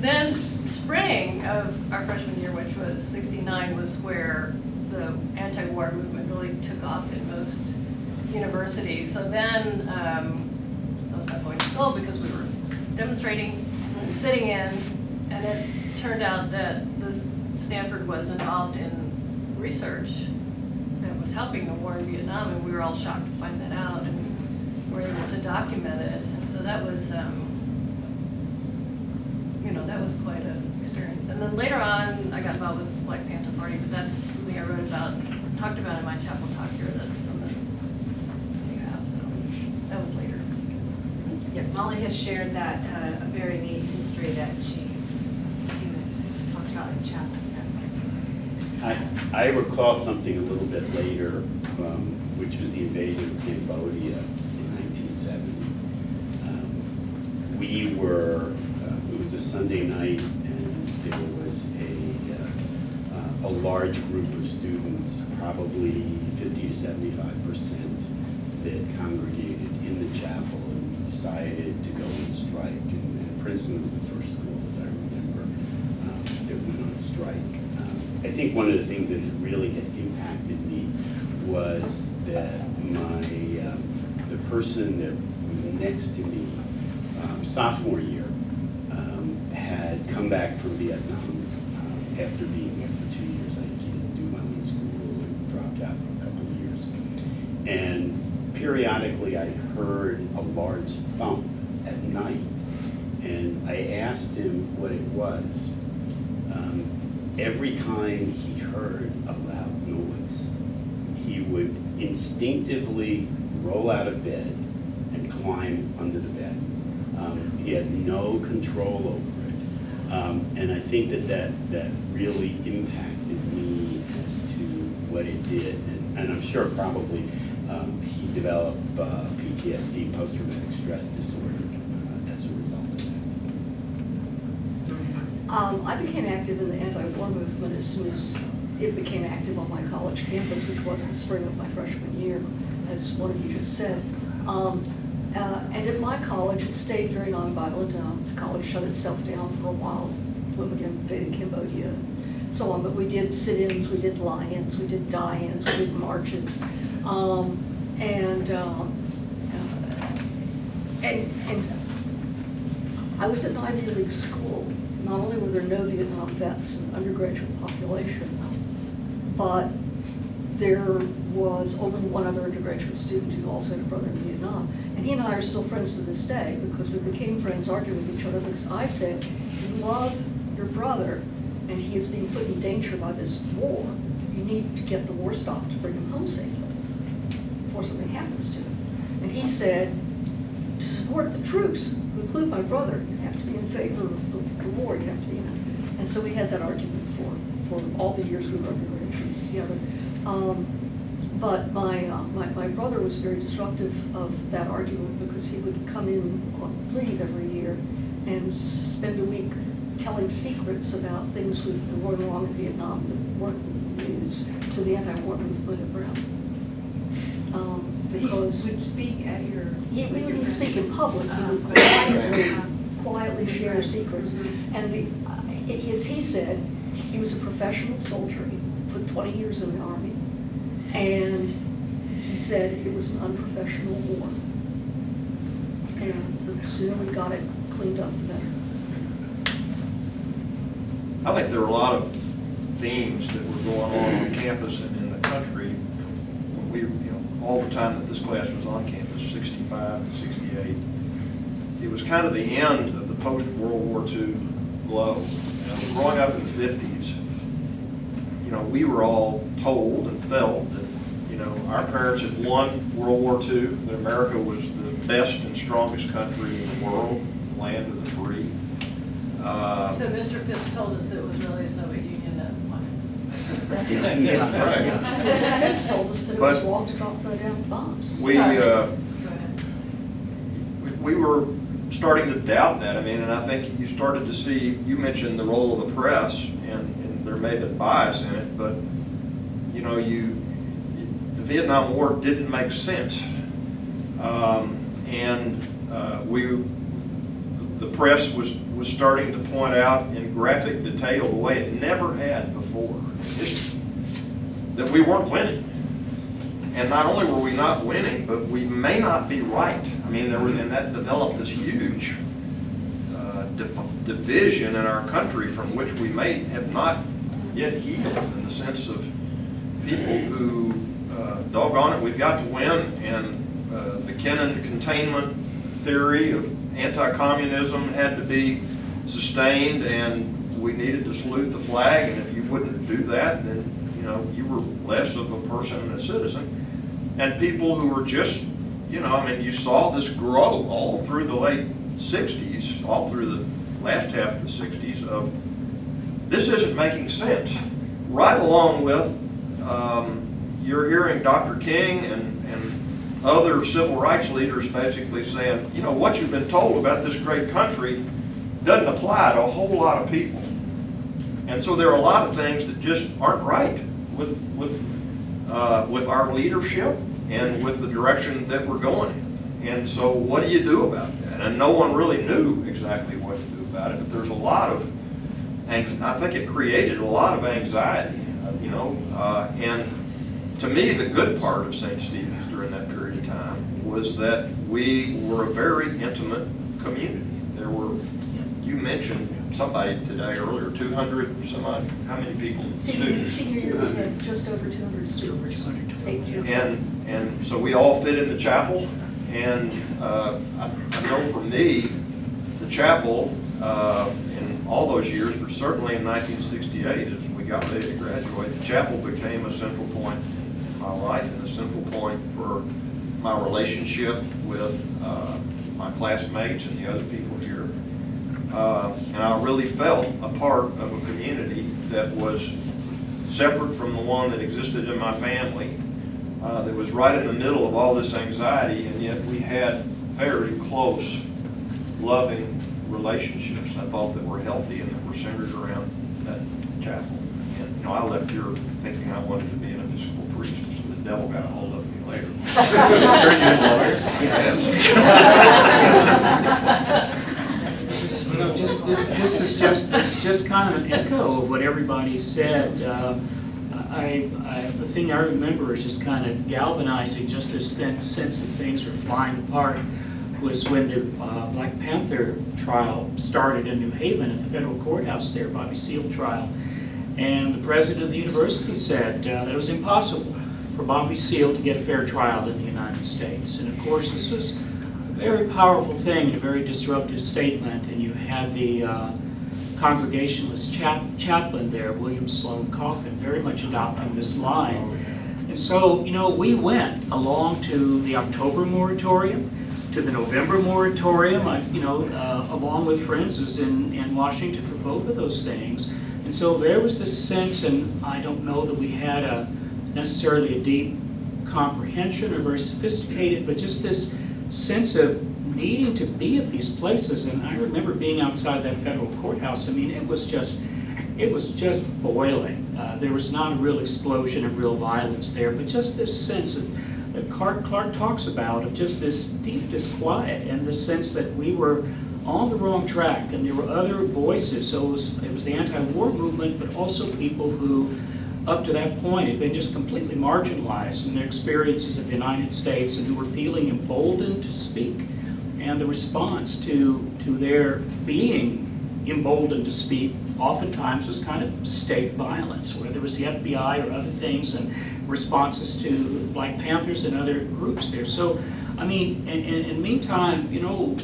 Speaker 9: then spring of our freshman year, which was '69, was where the anti-war movement really took off in most universities. So then I was not going to school because we were demonstrating and sitting in, and it turned out that Stanford was involved in research that was helping the war in Vietnam, and we were all shocked to find that out, and were able to document it. And so that was, that was quite an experience. And then later on, I got involved with Black Panther Party, but that's something I wrote about, talked about in my chapel talk here. That's something you have. So that was later.
Speaker 3: Yeah, Molly has shared that, a very neat history that she talked about in chapel. So.
Speaker 6: I recall something a little bit later, which was the invasion of Cambodia in 1970. We were, it was a Sunday night, and there was a large group of students, probably 50 to 75%, that congregated in the chapel and decided to go on strike. And Princeton was the first school, as I remember, that went on strike. I think one of the things that really had impacted me was that the person that was next to me sophomore year had come back from Vietnam after being there for 2 years. I think he didn't do well in school and dropped out for a couple of years. And periodically I heard a large thump at night, and I asked him what it was. Every time he heard a loud noise, he would instinctively roll out of bed and climb under the bed. He had no control over it. And I think that really impacted me as to what it did. And I'm sure probably he developed PTSD, post-traumatic stress disorder, as a result of that.
Speaker 4: I became active in the anti-war movement as soon as it became active on my college campus, which was the spring of my freshman year, as one of you just said. And at my college, it stayed very nonviolent. The college shut itself down for a while when we invaded Cambodia and so on. But we did sit-ins, we did lie-ins, we did die-ins, we did marches. And I was at an Ivy League school. Not only were there no Vietnam vets in the undergraduate population, but there was only one other undergraduate student who also had a brother in Vietnam. And he and I are still friends to this day because we became friends arguing with each other because I said, you love your brother and he is being put in danger by this war. You need to get the war stopped to bring him home safely before something happens to him. And he said, to support the troops, who include my brother, you have to be in favor of the war, you have to be in it. And so we had that argument for all the years we were undergraduates together. But my brother was very disruptive of that argument because he would come in on leave every year and spend a week telling secrets about things that were going wrong in Vietnam that weren't news to the anti-war movement at Brown. Because
Speaker 3: he would speak at your...
Speaker 4: He wouldn't speak in public, he would quietly share secrets. And he said he was a professional soldier, he put 20 years in the Army, and he said it was an unprofessional war. And the sooner we got it cleaned up, the better.
Speaker 1: I think there were a lot of themes that were going on campus and in the country when we, all the time that this class was on campus, 65 to 68. It was kind of the end of the post-World War II glow. Growing up in the 50s, we were all told and felt that, our parents had won World War II, that America was the best and strongest country in the world, the land of the free.
Speaker 9: So Mr. Phipps told us it was really the Soviet Union that won
Speaker 4: That's
Speaker 2: Yeah,
Speaker 4: right.
Speaker 2: yeah.
Speaker 4: Mr. Phipps told us that it was
Speaker 1: But-
Speaker 4: wrong to drop the down bombs.
Speaker 1: We,
Speaker 9: Go ahead.
Speaker 1: we were starting to doubt that. I mean, and I think you started to see, you mentioned the role of the press, and there may have been bias in it, but, you know, the Vietnam War didn't make sense. The press was starting to point out in graphic detail, the way it never had before, that we weren't winning. And not only were we not winning, but we may not be right. I mean, and that developed this huge division in our country from which we may have not yet healed, in the sense of people who, doggone it, we've got to win, and the Kennan containment theory of anti-communism had to be sustained, and we needed to salute the flag, and if you wouldn't do that, then, you know, you were less of a person and a citizen. And people who were just, you know, I mean, you saw this grow all through the late 60s, all through the last half of the 60s, of this isn't making sense. Right along with, you're hearing Dr. King and other civil rights leaders basically saying, you know, what you've been told about this great country doesn't apply to a whole lot of people. And so there are a lot of things that just aren't right with our leadership and with the direction that we're going in. And so what do you do about that? And no one really knew exactly what to do about it, but there's a lot of, I think it created a lot of anxiety, you know, and to me, the good part of St. Stephen's during that period of time was that we were a very intimate community. There were, you mentioned somebody today earlier, 200 some odd, how many people? Students.
Speaker 4: Senior year, we had just over 200 students. 8th through 12th.
Speaker 1: And so we all fit in the chapel, and I know for me, the chapel in all those years, but certainly in 1968, as we got ready to graduate, the chapel became a central point in my life and a central point for my relationship with my classmates and the other people here. And I really felt a part of a community that was separate from the one that existed in my family, that was right in the middle of all this anxiety, and yet we had very close, loving relationships. I thought that were healthy and that were centered around that chapel. And, you know, I left here thinking I wanted to be an Episcopal priest, so the devil got a hold of me later.
Speaker 2: You know, this is just kind of an echo of what everybody said. The thing I remember is just kind of galvanizing, just this sense that things were flying apart, was when the Black Panther trial started in New Haven at the federal courthouse there, Bobby Seale trial. And the president of the university said that it was impossible for Bobby Seale to get a fair trial in the United States. And of course, this was a very powerful thing and a very disruptive statement. And you had the Congregationalist chaplain there, William Sloane Coffin, very much adopting this line. And so, you know, we went along to the October moratorium, to the November moratorium, along with friends who's in Washington for both of those things. And so there was this sense, and I don't know that we had necessarily a deep comprehension or very sophisticated, but just this sense of needing to be at these places. And I remember being outside that federal courthouse. I mean, it was just boiling. There was not a real explosion of real violence there, but just this sense of, that Clark talks about, of just this deep disquiet and the sense that we were on the wrong track, and there were other voices. So it was the anti-war movement, but also people who, up to that point, had been just completely marginalized in their experiences of the United States, and who were feeling emboldened to speak. And the response to their being emboldened to speak oftentimes was kind of state violence, whether it was the FBI or other things, and responses to Black Panthers and other groups there. So, I mean, in meantime, you know,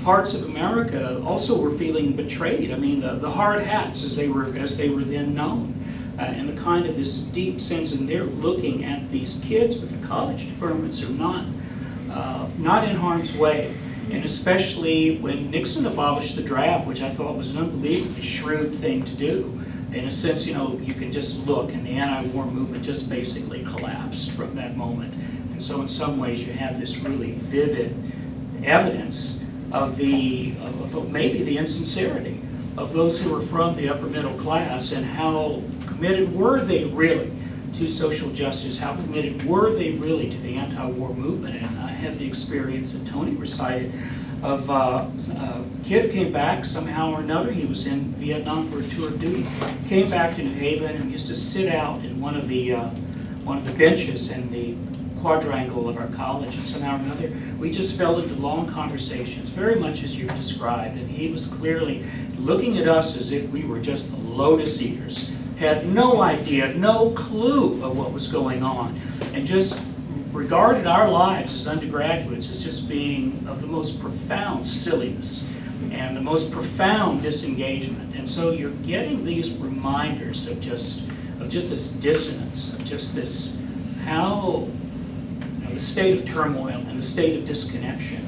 Speaker 2: parts of America also were feeling betrayed. I mean, the hard hats, as they were then known, and the kind of this deep sense, and they're looking at these kids, but the college departments are not in harm's way. And especially when Nixon abolished the draft, which I thought was an unbelievably shrewd thing to do. In a sense, you know, you can just look, and the anti-war movement just basically collapsed from that moment. And so in some ways you have this really vivid evidence of maybe the insincerity of those who were from the upper middle class, and how committed were they really to social justice, how committed were they really to the anti-war movement. And I had the experience that Tony recited of a kid who came back somehow or another. He was in Vietnam for a tour of duty, came back to New Haven and used to sit out in one of the benches in the quadrangle of our college, and somehow or another we just fell into long conversations, very much as you've described, and he was clearly looking at us as if we were just lotus eaters, had no idea, no clue of what was going on, and just regarded our lives as undergraduates as just being of the most profound silliness and the most profound disengagement. And so you're getting these reminders of just this dissonance, of just this, how, you know, the state of turmoil and the state of disconnection.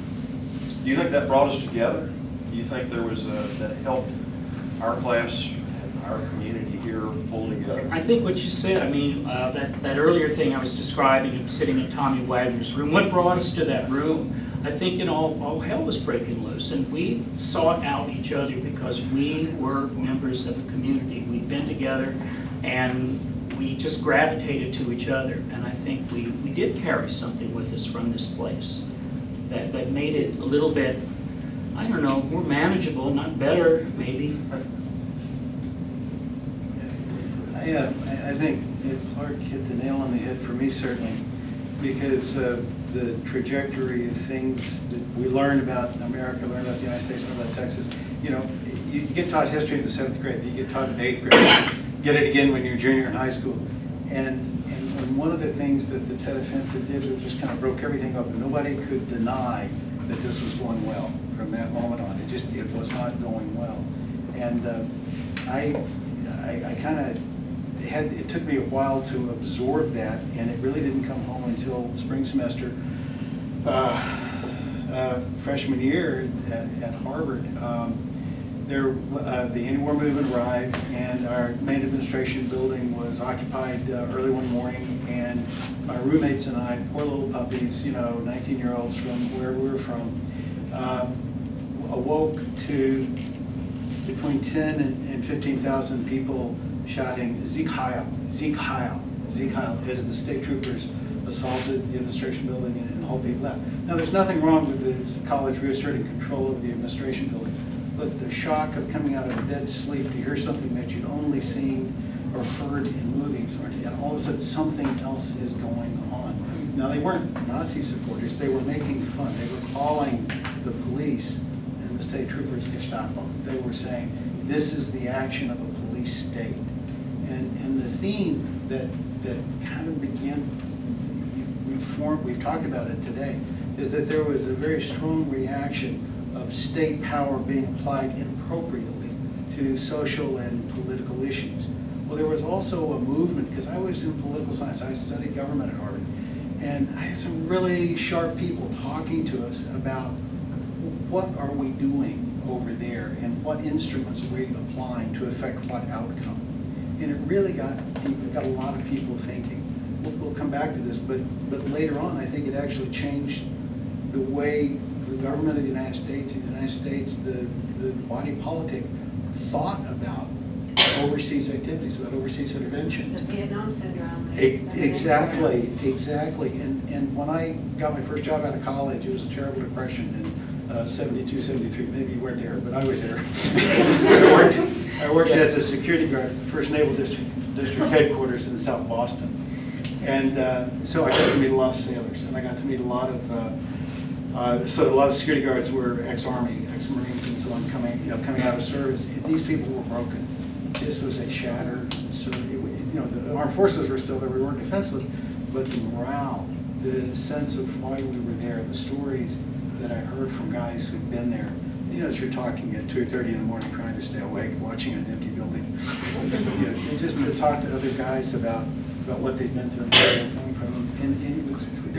Speaker 1: Do you think that brought us together? Do you think there was that helped our class and our community here pull together?
Speaker 2: I think what you said, I mean, that earlier thing I was describing of sitting in Tommy Wagner's room, what brought us to that room? I think, you know, all hell was breaking loose, and we sought out each other because we were members of a community. We'd been together, and we just gravitated to each other, and I think we did carry something with us from this place that made it a little bit, I don't know, more manageable, not better, maybe.
Speaker 5: I think Clark hit the nail on the head for me, certainly, because the trajectory of things that we learn about America, learn about the United States, learn about Texas. You know, you get taught history in the 7th grade, you get taught in the 8th grade, get it again when you're a junior in high school. And one of the things that the Tet Offensive did was just kind of broke everything up, and nobody could deny that this was going well from that moment on. It was not going well. And I kind of it took me a while to absorb that, and it really didn't come home until spring semester, freshman year at Harvard. The anti-war movement arrived, and our main administration building was occupied early one morning, and my roommates and I, poor little puppies, you know, 19-year-olds from where we were from, awoke to between 10 and 15,000 people shouting, "Sieg Heil, Sieg Heil, Sieg Heil," as the state troopers assaulted the administration building and the whole people left. Now, there's nothing wrong with the college reasserting control over the administration building, but the shock of coming out of a dead sleep to hear something that you'd only seen or heard in movies, and all of a sudden something else is going on. Now, they weren't Nazi supporters, they were making fun. They were calling the police and the state troopers Gestapo. They were saying, this is the action of a police state. And the theme that kind of began, we've talked about it today, is that there was a very strong reaction of state power being applied inappropriately to social and political issues. Well, there was also a movement, because I was in political science, I studied government at Harvard, and I had some really sharp people talking to us about what are we doing over there and what instruments are we applying to affect what outcome. And it really got a lot of people thinking. We'll come back to this, but later on, I think it actually changed the way the government of the United States, the body politic, thought about overseas activities, about overseas interventions.
Speaker 3: The Vietnam syndrome.
Speaker 5: Exactly. And when I got my first job out of college, it was a terrible depression in 72, 73. Maybe you weren't there, but I was there. I worked as a security guard, First Naval District headquarters in South Boston. And so I got to meet a lot of sailors, and I got to meet a lot of, so a lot of security guards were ex-Army, ex-Marines, and so on, coming out of service. These people were broken. This was a shattered, the armed forces were still there, we weren't defenseless, but the morale, the sense of why we were there, the stories that I heard from guys who'd been there, as you're talking at 2:30 in the morning trying to stay awake, watching an empty building. Just to talk to other guys about what they've been through and where they're coming from. And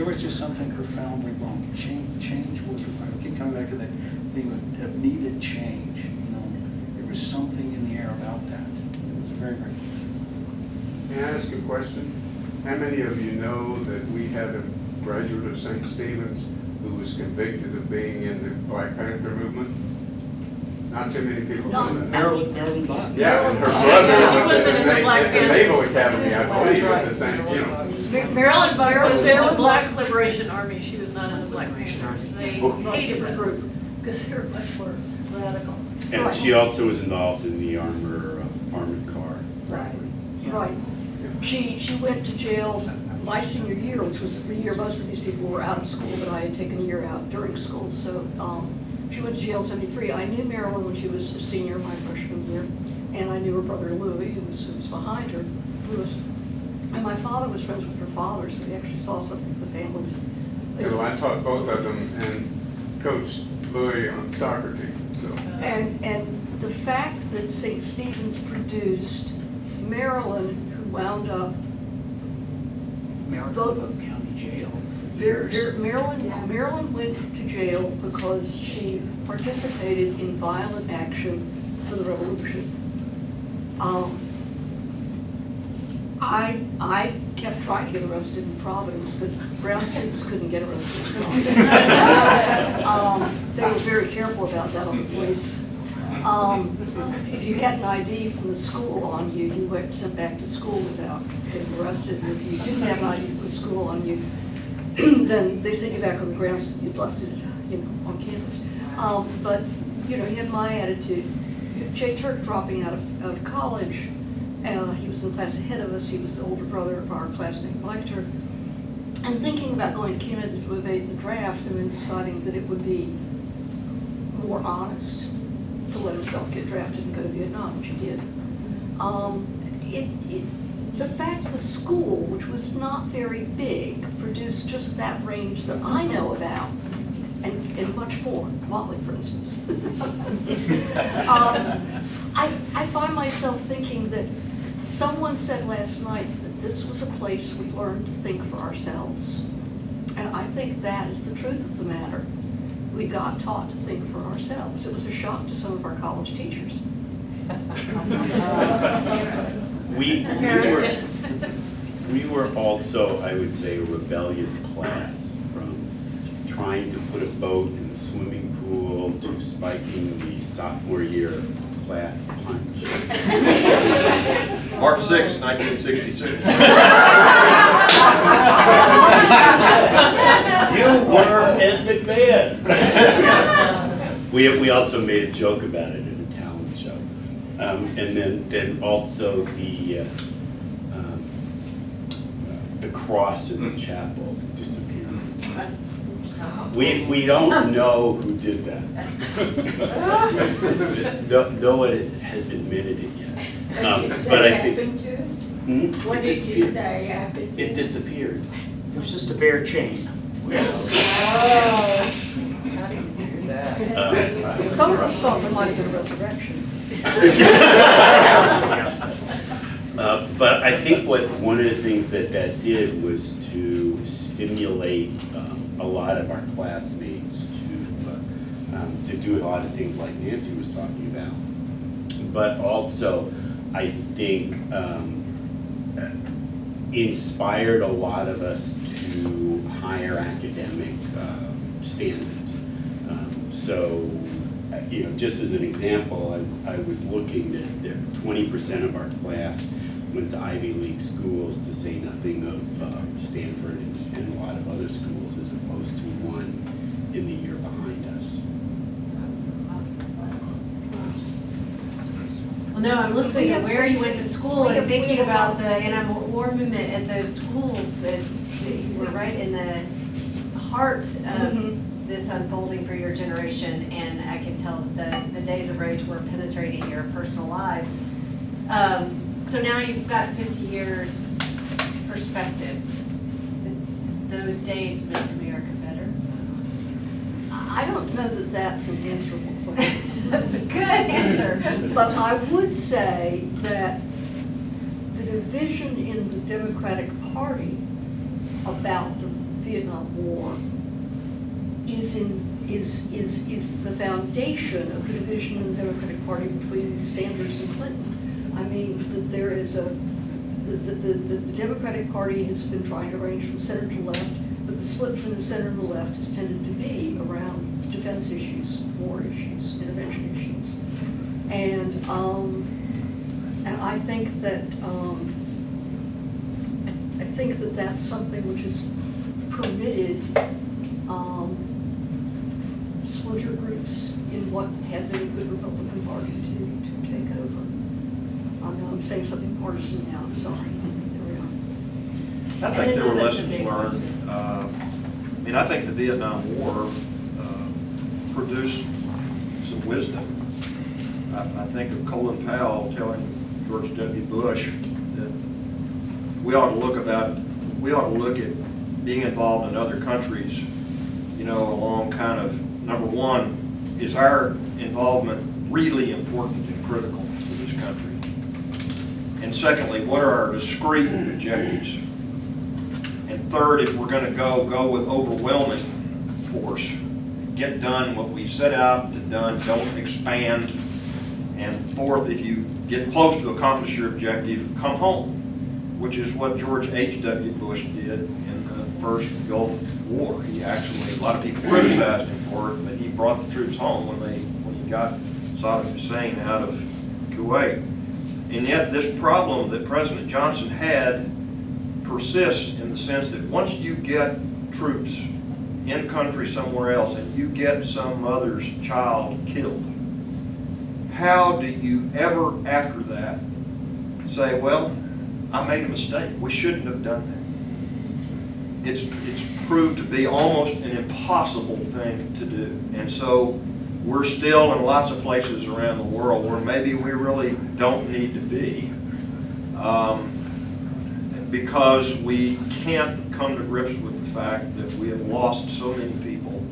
Speaker 5: there was just something profoundly wrong. Change was required. I keep coming back to the theme of needed change. You know, there was something in the air about that. It was very, very.
Speaker 7: May I ask a question? How many of you know that we had a graduate of St. Stephen's who was convicted of being in the Black Panther movement? Not too many people know that.
Speaker 2: Marilyn Buck.
Speaker 7: Yeah, and her
Speaker 9: She
Speaker 7: brother was
Speaker 9: was
Speaker 7: in
Speaker 9: in
Speaker 7: the
Speaker 9: the Black
Speaker 7: at the
Speaker 9: Panther.
Speaker 7: Naval Academy, I believe, at the same, you know.
Speaker 9: Marilyn Buck was in the Black Liberation Army, she was not in the Black Panthers. They hated us, because they were much more radical.
Speaker 6: And she also was involved in the armored car.
Speaker 4: Right, right. She went to jail my senior year, which was the year most of these people were out of school, but I had taken a year out during school. So she went to jail in '73. I knew Marilyn when she was a senior my freshman year, and I knew her brother Louis, who was behind her, Louis. And my father was friends with her father, so we actually saw something of the families.
Speaker 7: Well, I taught both of them and coached Louis on soccer team, so.
Speaker 4: And the fact that St. Stephen's produced Marilyn, who wound up
Speaker 2: Maricopa County Jail for years.
Speaker 4: Marilyn went to jail because she participated in violent action for the revolution. I kept trying to get arrested in Providence, but Brown students couldn't get arrested in Providence. They were very careful about that on the police. If you had an ID from the school on you, you were sent back to school without getting arrested. And if you didn't have an ID from the school on you, then they sent you back on the grounds you'd left it, on campus. But you had my attitude. Jay Turk dropping out of college. He was in the class ahead of us. He was the older brother of our classmate Lecter. And thinking about going to Canada to evade the draft, and then deciding that it would be more honest to let himself get drafted and go to Vietnam, which he did. The fact the school, which was not very big, produced just that range that I know about, and much more, Motley, for instance. I find myself thinking that someone said last night that this was a place we learned to think for ourselves. And I think that is the truth of the matter. We got taught to think for ourselves. It was a shock to some of our college teachers.
Speaker 6: We were also, I would say, a rebellious class, from trying to put a boat in the swimming pool to spiking the sophomore year class punch.
Speaker 1: March 6, 1966.
Speaker 6: You were in the band. We also made a joke about it in a talent show. And then also the cross in the chapel disappeared. We don't know who did that. No one has admitted it yet. But I think.
Speaker 10: What did you say happened?
Speaker 6: It disappeared.
Speaker 2: It was just a bare chain.
Speaker 4: Some of us thought there might have been a resurrection.
Speaker 6: But I think one of the things that did was to stimulate a lot of our classmates to do a lot of things like Nancy was talking about. But also, I think inspired a lot of us to higher academic standards. So, just as an example, I was looking that 20% of our class went to Ivy League schools, to say nothing of Stanford and a lot of other schools, as opposed to one in the year behind us.
Speaker 3: Well, no, I'm listening to where you went to school and thinking about the anti-war movement at those schools. You were right in the heart of this unfolding for your generation, and I can tell the days of rage were penetrating your personal lives. So now you've got 50 years perspective. Those days make America better?
Speaker 4: I don't know that that's an answerable question.
Speaker 3: That's a good answer.
Speaker 4: But I would say that the division in the Democratic Party about the Vietnam War is the foundation of the division in the Democratic Party between Sanders and Clinton. I mean, that there is the Democratic Party has been trying to range from center to left, but the split between the center and the left has tended to be around defense issues, war issues, intervention issues. And I think that that's something which is permitted splinter groups in what had been a good Republican Party to take over. I know I'm saying something partisan now, I'm sorry. There we are.
Speaker 1: I think there were lessons learned. I mean, I think the Vietnam War produced some wisdom. I think of Colin Powell telling George W. Bush that we ought to look at being involved in other countries, you know, along kind of, number one, is our involvement really important and critical to this country? And secondly, what are our discrete objectives? And third, if we're going to go with overwhelming force, get done what we set out to done, don't expand. And fourth, if you get close to accomplish your objective, come home, which is what George H.W. Bush did in the first Gulf War. He actually, a lot of people criticized him for it, but he brought the troops home when he got Saddam Hussein out of Kuwait. And yet this problem that President Johnson had persists in the sense that once you get troops in country somewhere else and you get some other's child killed, how do you ever after that say, well, I made a mistake, we shouldn't have done that? It's proved to be almost an impossible thing to do. And so we're still in lots of places around the world where maybe we really don't need to be because we can't come to grips with the fact that we have lost so many people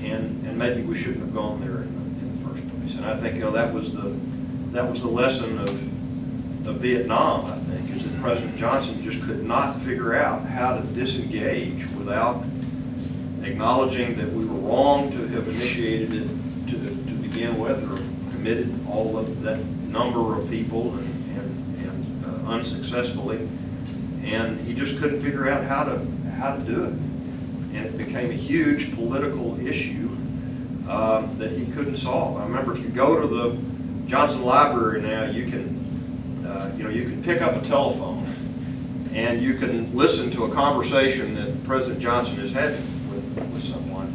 Speaker 1: and maybe we shouldn't have gone there in the first place. And I think, you know, that was the lesson of Vietnam, I think, is that President Johnson just could not figure out how to disengage without acknowledging that we were wrong to have initiated it to begin with, or committed all of that number of people and unsuccessfully, and he just couldn't figure out how to do it, and it became a huge political issue that he couldn't solve. I remember if you go to the Johnson Library now, you can pick up a telephone and you can listen to a conversation that President Johnson is having with someone.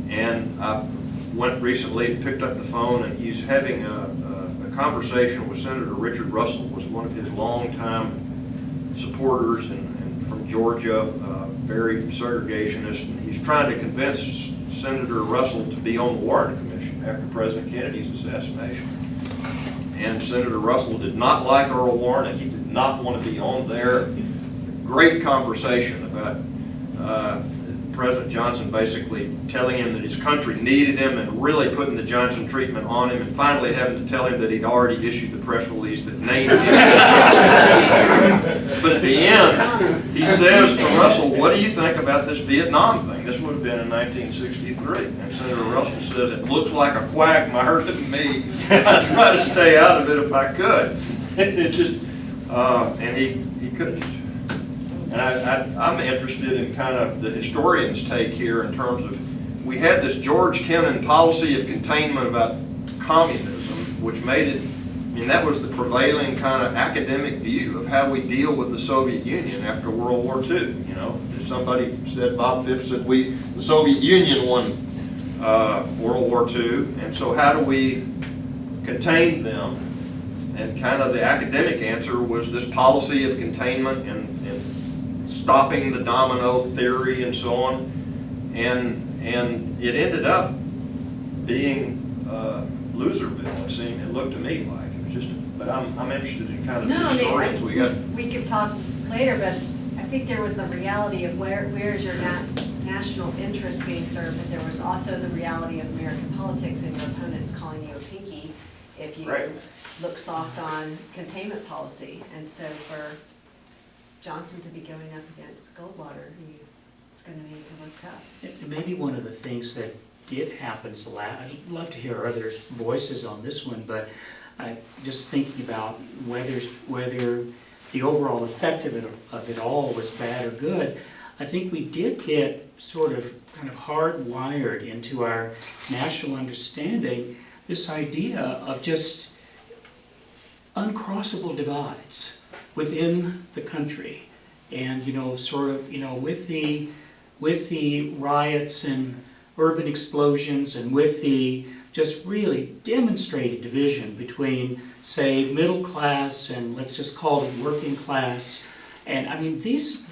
Speaker 1: And I went recently, picked up the phone, and he's having a conversation with Senator Richard Russell, was one of his longtime supporters and from Georgia, very segregationist, and he's trying to convince Senator Russell to be on the Warren Commission after President Kennedy's assassination. And Senator Russell did not like Earl Warren, and he did not want to be on there. Great conversation about President Johnson basically telling him that his country needed him and really putting the Johnson treatment on him, and finally having to tell him that he'd already issued the press release that named him. But at the end, he says to Russell, what do you think about this Vietnam thing? This would have been in 1963. And Senator Russell says, it looks like a quagmire to me. I'd try to stay out of it if I could. And it just, and he couldn't. And I'm interested in kind of the historian's take here in terms of, we had this George Kennan policy of containment about communism, which made it, I mean, that was the prevailing kind of academic view of how we deal with the Soviet Union after World War II. You know, somebody said, Bob Phipps said, the Soviet Union won World War II, and so how do we contain them? And kind of the academic answer was this policy of containment and stopping the domino theory and so on, and it ended up being Loserville. It looked to me like it was just. But I'm interested in kind of the historians we got.
Speaker 3: We could talk later, but I think there was the reality of where is your national interest being served, but there was also the reality of American politics and your opponents calling you a pinky if you look soft on containment policy, and so for Johnson to be going up against Goldwater, he's gonna need to look tough.
Speaker 2: And maybe one of the things that did happen, I'd love to hear others' voices on this one, but I just thinking about whether the overall effect of it all was bad or good. I think we did get sort of kind of hardwired into our national understanding this idea of just uncrossable divides within the country. And, sort of, with the riots and urban explosions and with the just really demonstrated division between, say, middle class and let's just call it working class. And I mean, these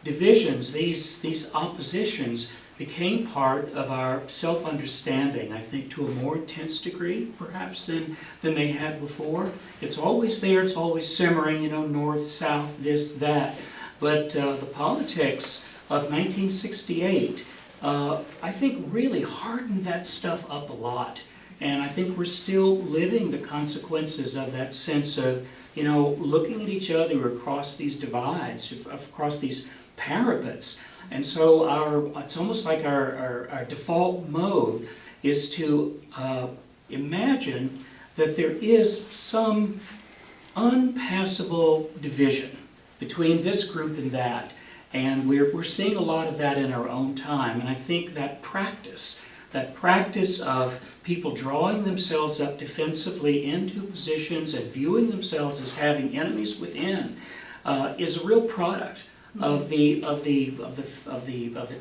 Speaker 2: divisions, these oppositions became part of our self-understanding, I think, to a more intense degree, perhaps, than they had before. It's always there, it's always simmering, north, south, this, that. But the politics of 1968, I think, really hardened that stuff up a lot. And I think we're still living the consequences of that sense of, looking at each other across these divides, across these parapets. And so it's almost like our default mode is to imagine that there is some unpassable division between this group and that. And we're seeing a lot of that in our own time. And I think that practice of people drawing themselves up defensively into positions and viewing themselves as having enemies within is a real product of the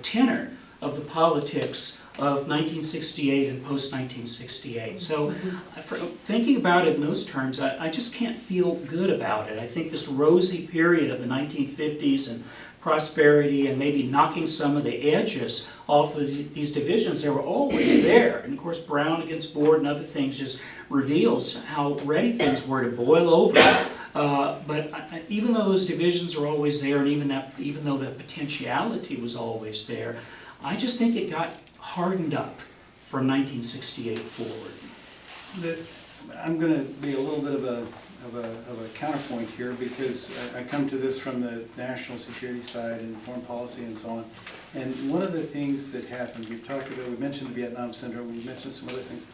Speaker 2: tenor of the politics of 1968 and post-1968. So thinking about it in those terms, I just can't feel good about it. I think this rosy period of the 1950s and prosperity and maybe knocking some of the edges off of these divisions, they were always there. And of course, Brown against Ford and other things just reveals how ready things were to boil over. But even though those divisions are always there, and even though that potentiality was always there, I just think it got hardened up from 1968 forward.
Speaker 5: I'm going to be a little bit of a counterpoint here, because I come to this from the national security side and foreign policy and so on. And one of the things that happened, we mentioned the Vietnam Syndrome, we mentioned some other things,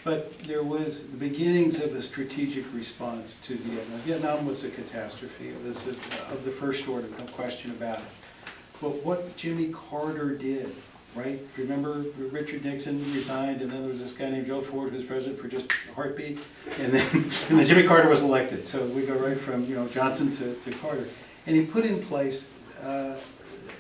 Speaker 5: but there was the beginnings of a strategic response to Vietnam. Vietnam was a catastrophe. It was of the first order, no question about it. But what Jimmy Carter did, right? Remember, Richard Nixon resigned, and then there was this guy named Joe Ford who was president for just a heartbeat, and then Jimmy Carter was elected. So we go right from Johnson to Carter, and he put in place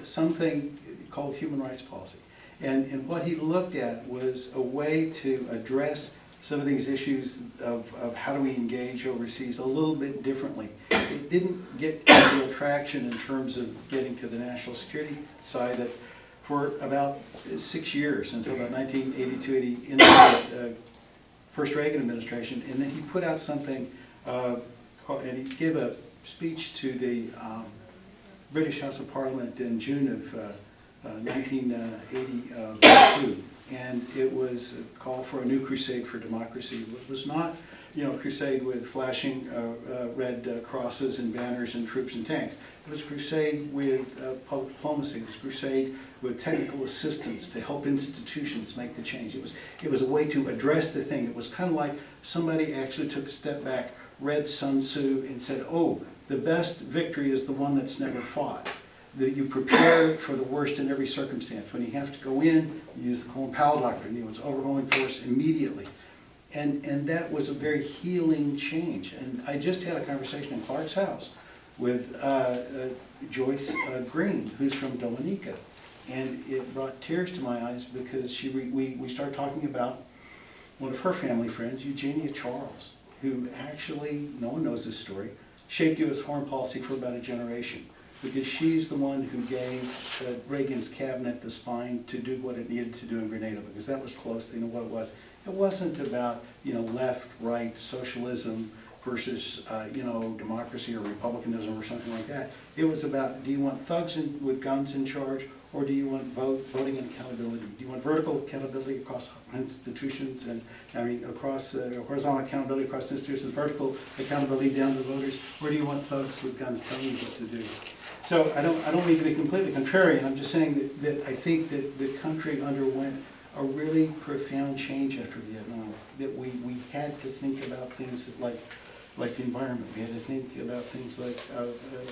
Speaker 5: something called human rights policy. And what he looked at was a way to address some of these issues of how do we engage overseas a little bit differently. It didn't get real traction in terms of getting to the national security side that for about 6 years, until about 1982, into the first Reagan administration. And then he put out something, and he gave a speech to the British House of Parliament in June of 1982. And it was a call for a new crusade for democracy. It was not, a crusade with flashing red crosses and banners and troops and tanks. It was a crusade with public diplomacy. It was a crusade with technical assistance to help institutions make the change. It was a way to address the thing. It was kind of like somebody actually took a step back, read Sun Tzu, and said, oh, the best victory is the one that's never fought. That you prepare for the worst in every circumstance. When you have to go in, you use the Colin Powell doctrine. It's overwhelming force immediately. And that was a very healing change. And I just had a conversation in Clark's house with Joyce Green, who's from Dominica. And it brought tears to my eyes because we started talking about one of her family friends, Eugenia Charles, who actually, no one knows this story, shaped U.S. foreign policy for about a generation. Because she's the one who gave Reagan's cabinet the spine to do what it needed to do in Grenada, because that was close, they know what it was. It wasn't about, left, right, socialism, versus, democracy or republicanism or something like that. It was about, do you want thugs with guns in charge, or do you want voting and accountability? Do you want vertical accountability across institutions across horizontal accountability across institutions, vertical accountability down to voters, or do you want thugs with guns telling you what to do? So I don't mean to be completely contrarian. I'm just saying that I think that the country underwent a really profound change after Vietnam. That we had to think about things like the environment. We had to think about things like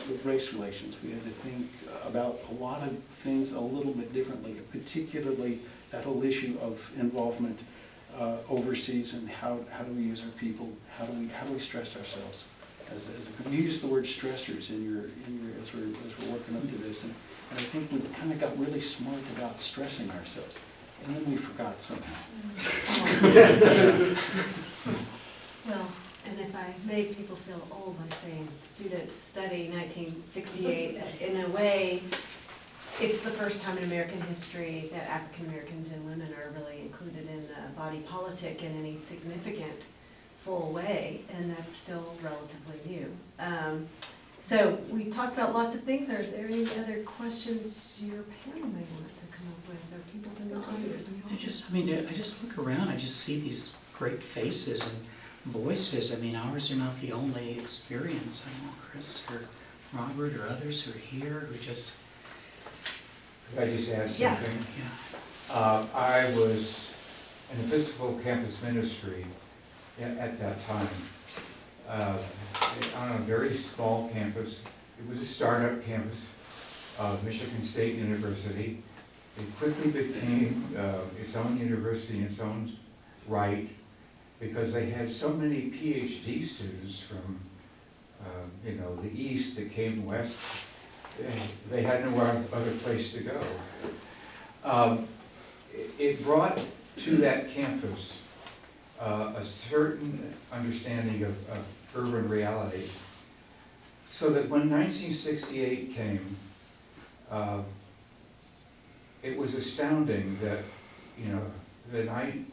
Speaker 5: with race relations. We had to think about a lot of things a little bit differently, particularly that whole issue of involvement overseas and how do we use our people? How do we stress ourselves? You use the word stressors in your as we're working up to this, and I think we kind of got really smart about stressing ourselves, and then we forgot somehow.
Speaker 3: Well, and if I made people feel old by saying students study 1968, in a way, it's the first time in American history that African Americans and women are really included in the body politic in any significant full way, and that's still relatively new. So we talked about lots of things. Are there any other questions your panel may want to come up with, or people in the audience?
Speaker 2: I just look around, I just see these great faces and voices. I mean, ours are not the only experience. I know Chris or Robert or others who are here who just...
Speaker 8: Could I just add something?
Speaker 3: Yes.
Speaker 2: Yeah.
Speaker 8: I was in the physical campus ministry at that time, on a very small campus. It was a startup campus of Michigan State University. It quickly became its own university in its own right, because they had so many PhD students from the east that came west. They had no other place to go. It brought to that campus a certain understanding of urban reality, so that when 1968 came, it was astounding that, the night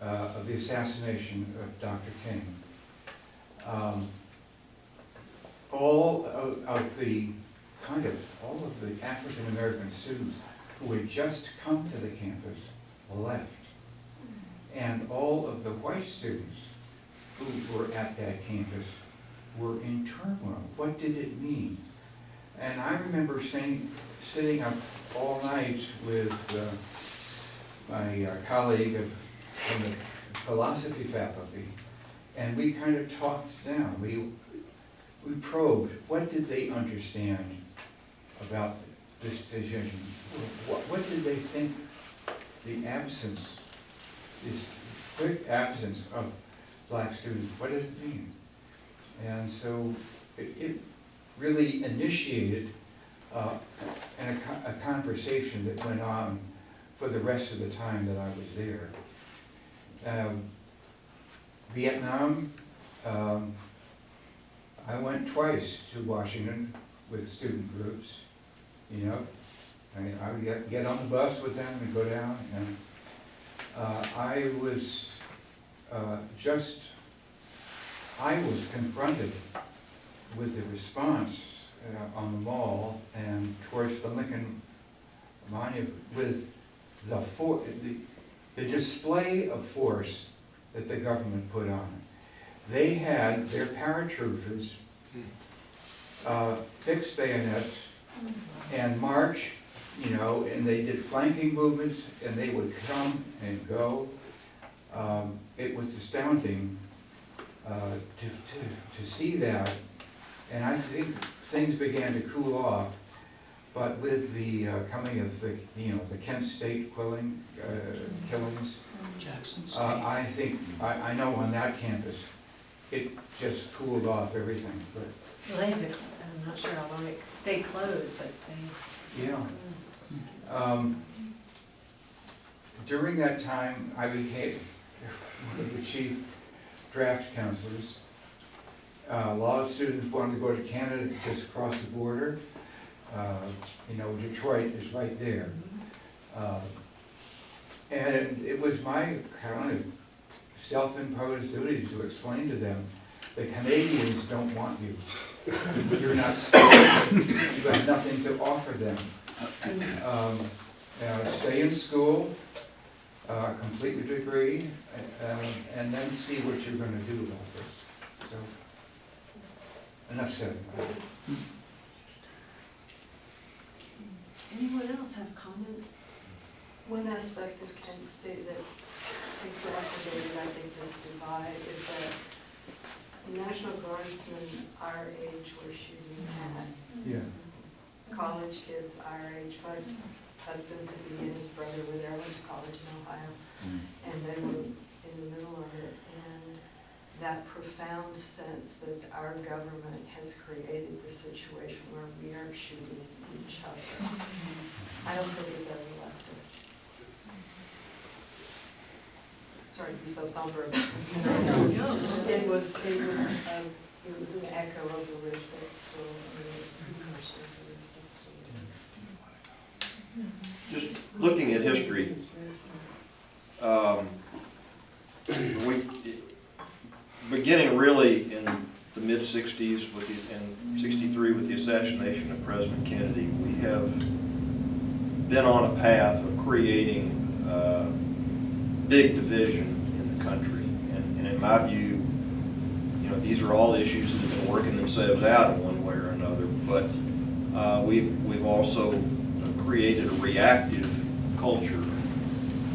Speaker 8: of the assassination of Dr. King, all of the African American students who had just come to the campus left. And all of the white students who were at that campus were in turmoil. What did it mean? And I remember sitting up all night with my colleague from the philosophy faculty, and we kind of talked down. We probed, what did they understand about this decision? What did they think the absence, this quick absence of black students, what did it mean? And so it really initiated a conversation that went on for the rest of the time that I was there. Vietnam, I went twice to Washington with student groups, I would get on the bus with them and go down, and I was confronted with the response on the Mall and towards the Lincoln Monument with the display of force that the government put on. They had their paratroopers fix bayonets and march, and they did flanking movements, and they would come and go. It was astounding to see that, and I think things began to cool off. But with the coming of the Kent State killings,
Speaker 2: Jackson State.
Speaker 8: I know on that campus, it just cooled off everything. But
Speaker 3: Well, they had to, I'm not sure how long it stayed closed, but they
Speaker 8: yeah.
Speaker 3: closed.
Speaker 8: During that time, I became one of the chief draft counselors. A lot of students wanted to go to Canada just across the border. Detroit is right there. And it was my kind of self-imposed duty to explain to them The Canadians don't want you. You're not skilled. You have nothing to offer them. Stay in school, complete your degree, and then see what you're going to do about this. So, enough said.
Speaker 3: Anyone else have comments?
Speaker 11: One aspect of Kent State that exacerbated, I think, this divide is that the National Guardsmen our age were shooting at.
Speaker 8: Yeah.
Speaker 11: College kids our age. My husband to be and his brother were there, went to college in Ohio, and they were in the middle of it. And that profound sense that our government has created the situation where we are shooting each other, I don't think it's ever left us. Sorry to be so somber about it. It was an echo of the Ridge Festival, and it was a precursor to the Ridge Festival.
Speaker 1: Just looking at history, beginning really in the mid-60s and 63 with the assassination of President Kennedy, we have been on a path of creating big division in the country. And in my view, these are all issues that have been working themselves out in one way or another, but we've also created a reactive culture.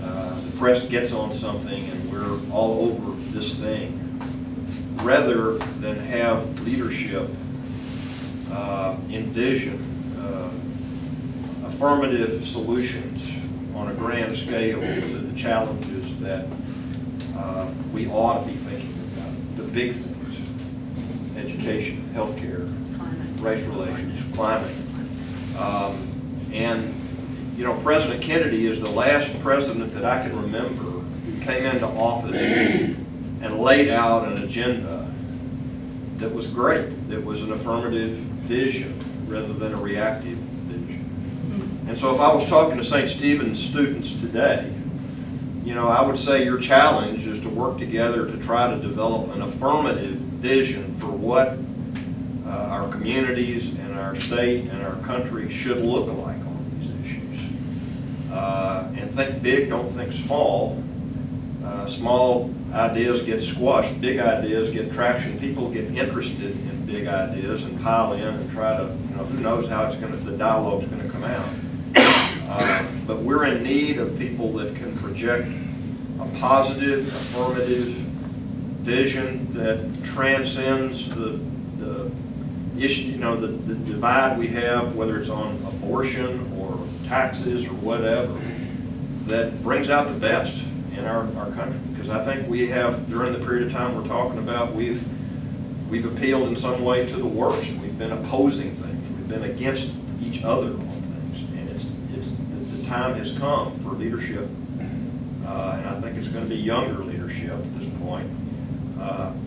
Speaker 1: The press gets on something and we're all over this thing, rather than have leadership envision affirmative solutions on a grand scale to the challenges that we ought to be thinking about. The big things: education, healthcare, race relations, climate. And President Kennedy is the last president that I can remember who came into office and laid out an agenda that was great, that was an affirmative vision rather than a reactive vision. And so if I was talking to St. Stephen's students today, I would say your challenge is to work together to try to develop an affirmative vision for what our communities and our state and our country should look like on these issues. And think big, don't think small. Small ideas get squashed, big ideas get traction. People get interested in big ideas and pile in and try to, who knows how the dialogue's going to come out. But we're in need of people that can project a positive, affirmative vision that transcends the issue, the divide we have, whether it's on abortion or taxes or whatever, that brings out the best in our country. Because I think we have, during the period of time we're talking about, we've appealed in some way to the worst. We've been opposing things. We've been against each other on things. And the time has come for leadership, and I think it's going to be younger leadership at this point,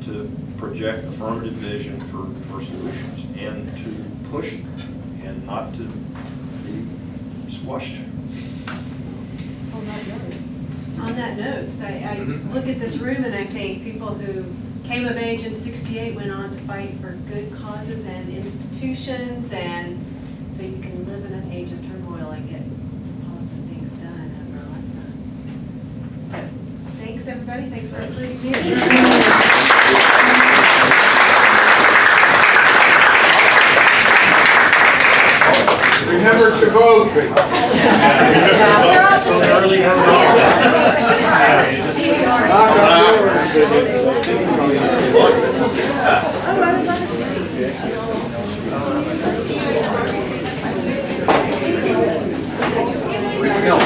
Speaker 1: to project affirmative vision for solutions and to push them and not to be squashed.
Speaker 3: On that note, because I look at this room and I think people who came of age in '68 went on to fight for good causes and institutions, and so you can live in an age of turmoil and get some positive things done over a lifetime. So thanks everybody, thanks for including me.
Speaker 7: Remember to vote.
Speaker 3: They're all just
Speaker 2: Early
Speaker 3: DVR.
Speaker 7: Knock on doors.
Speaker 3: Oh, I would love to see.
Speaker 1: We can help.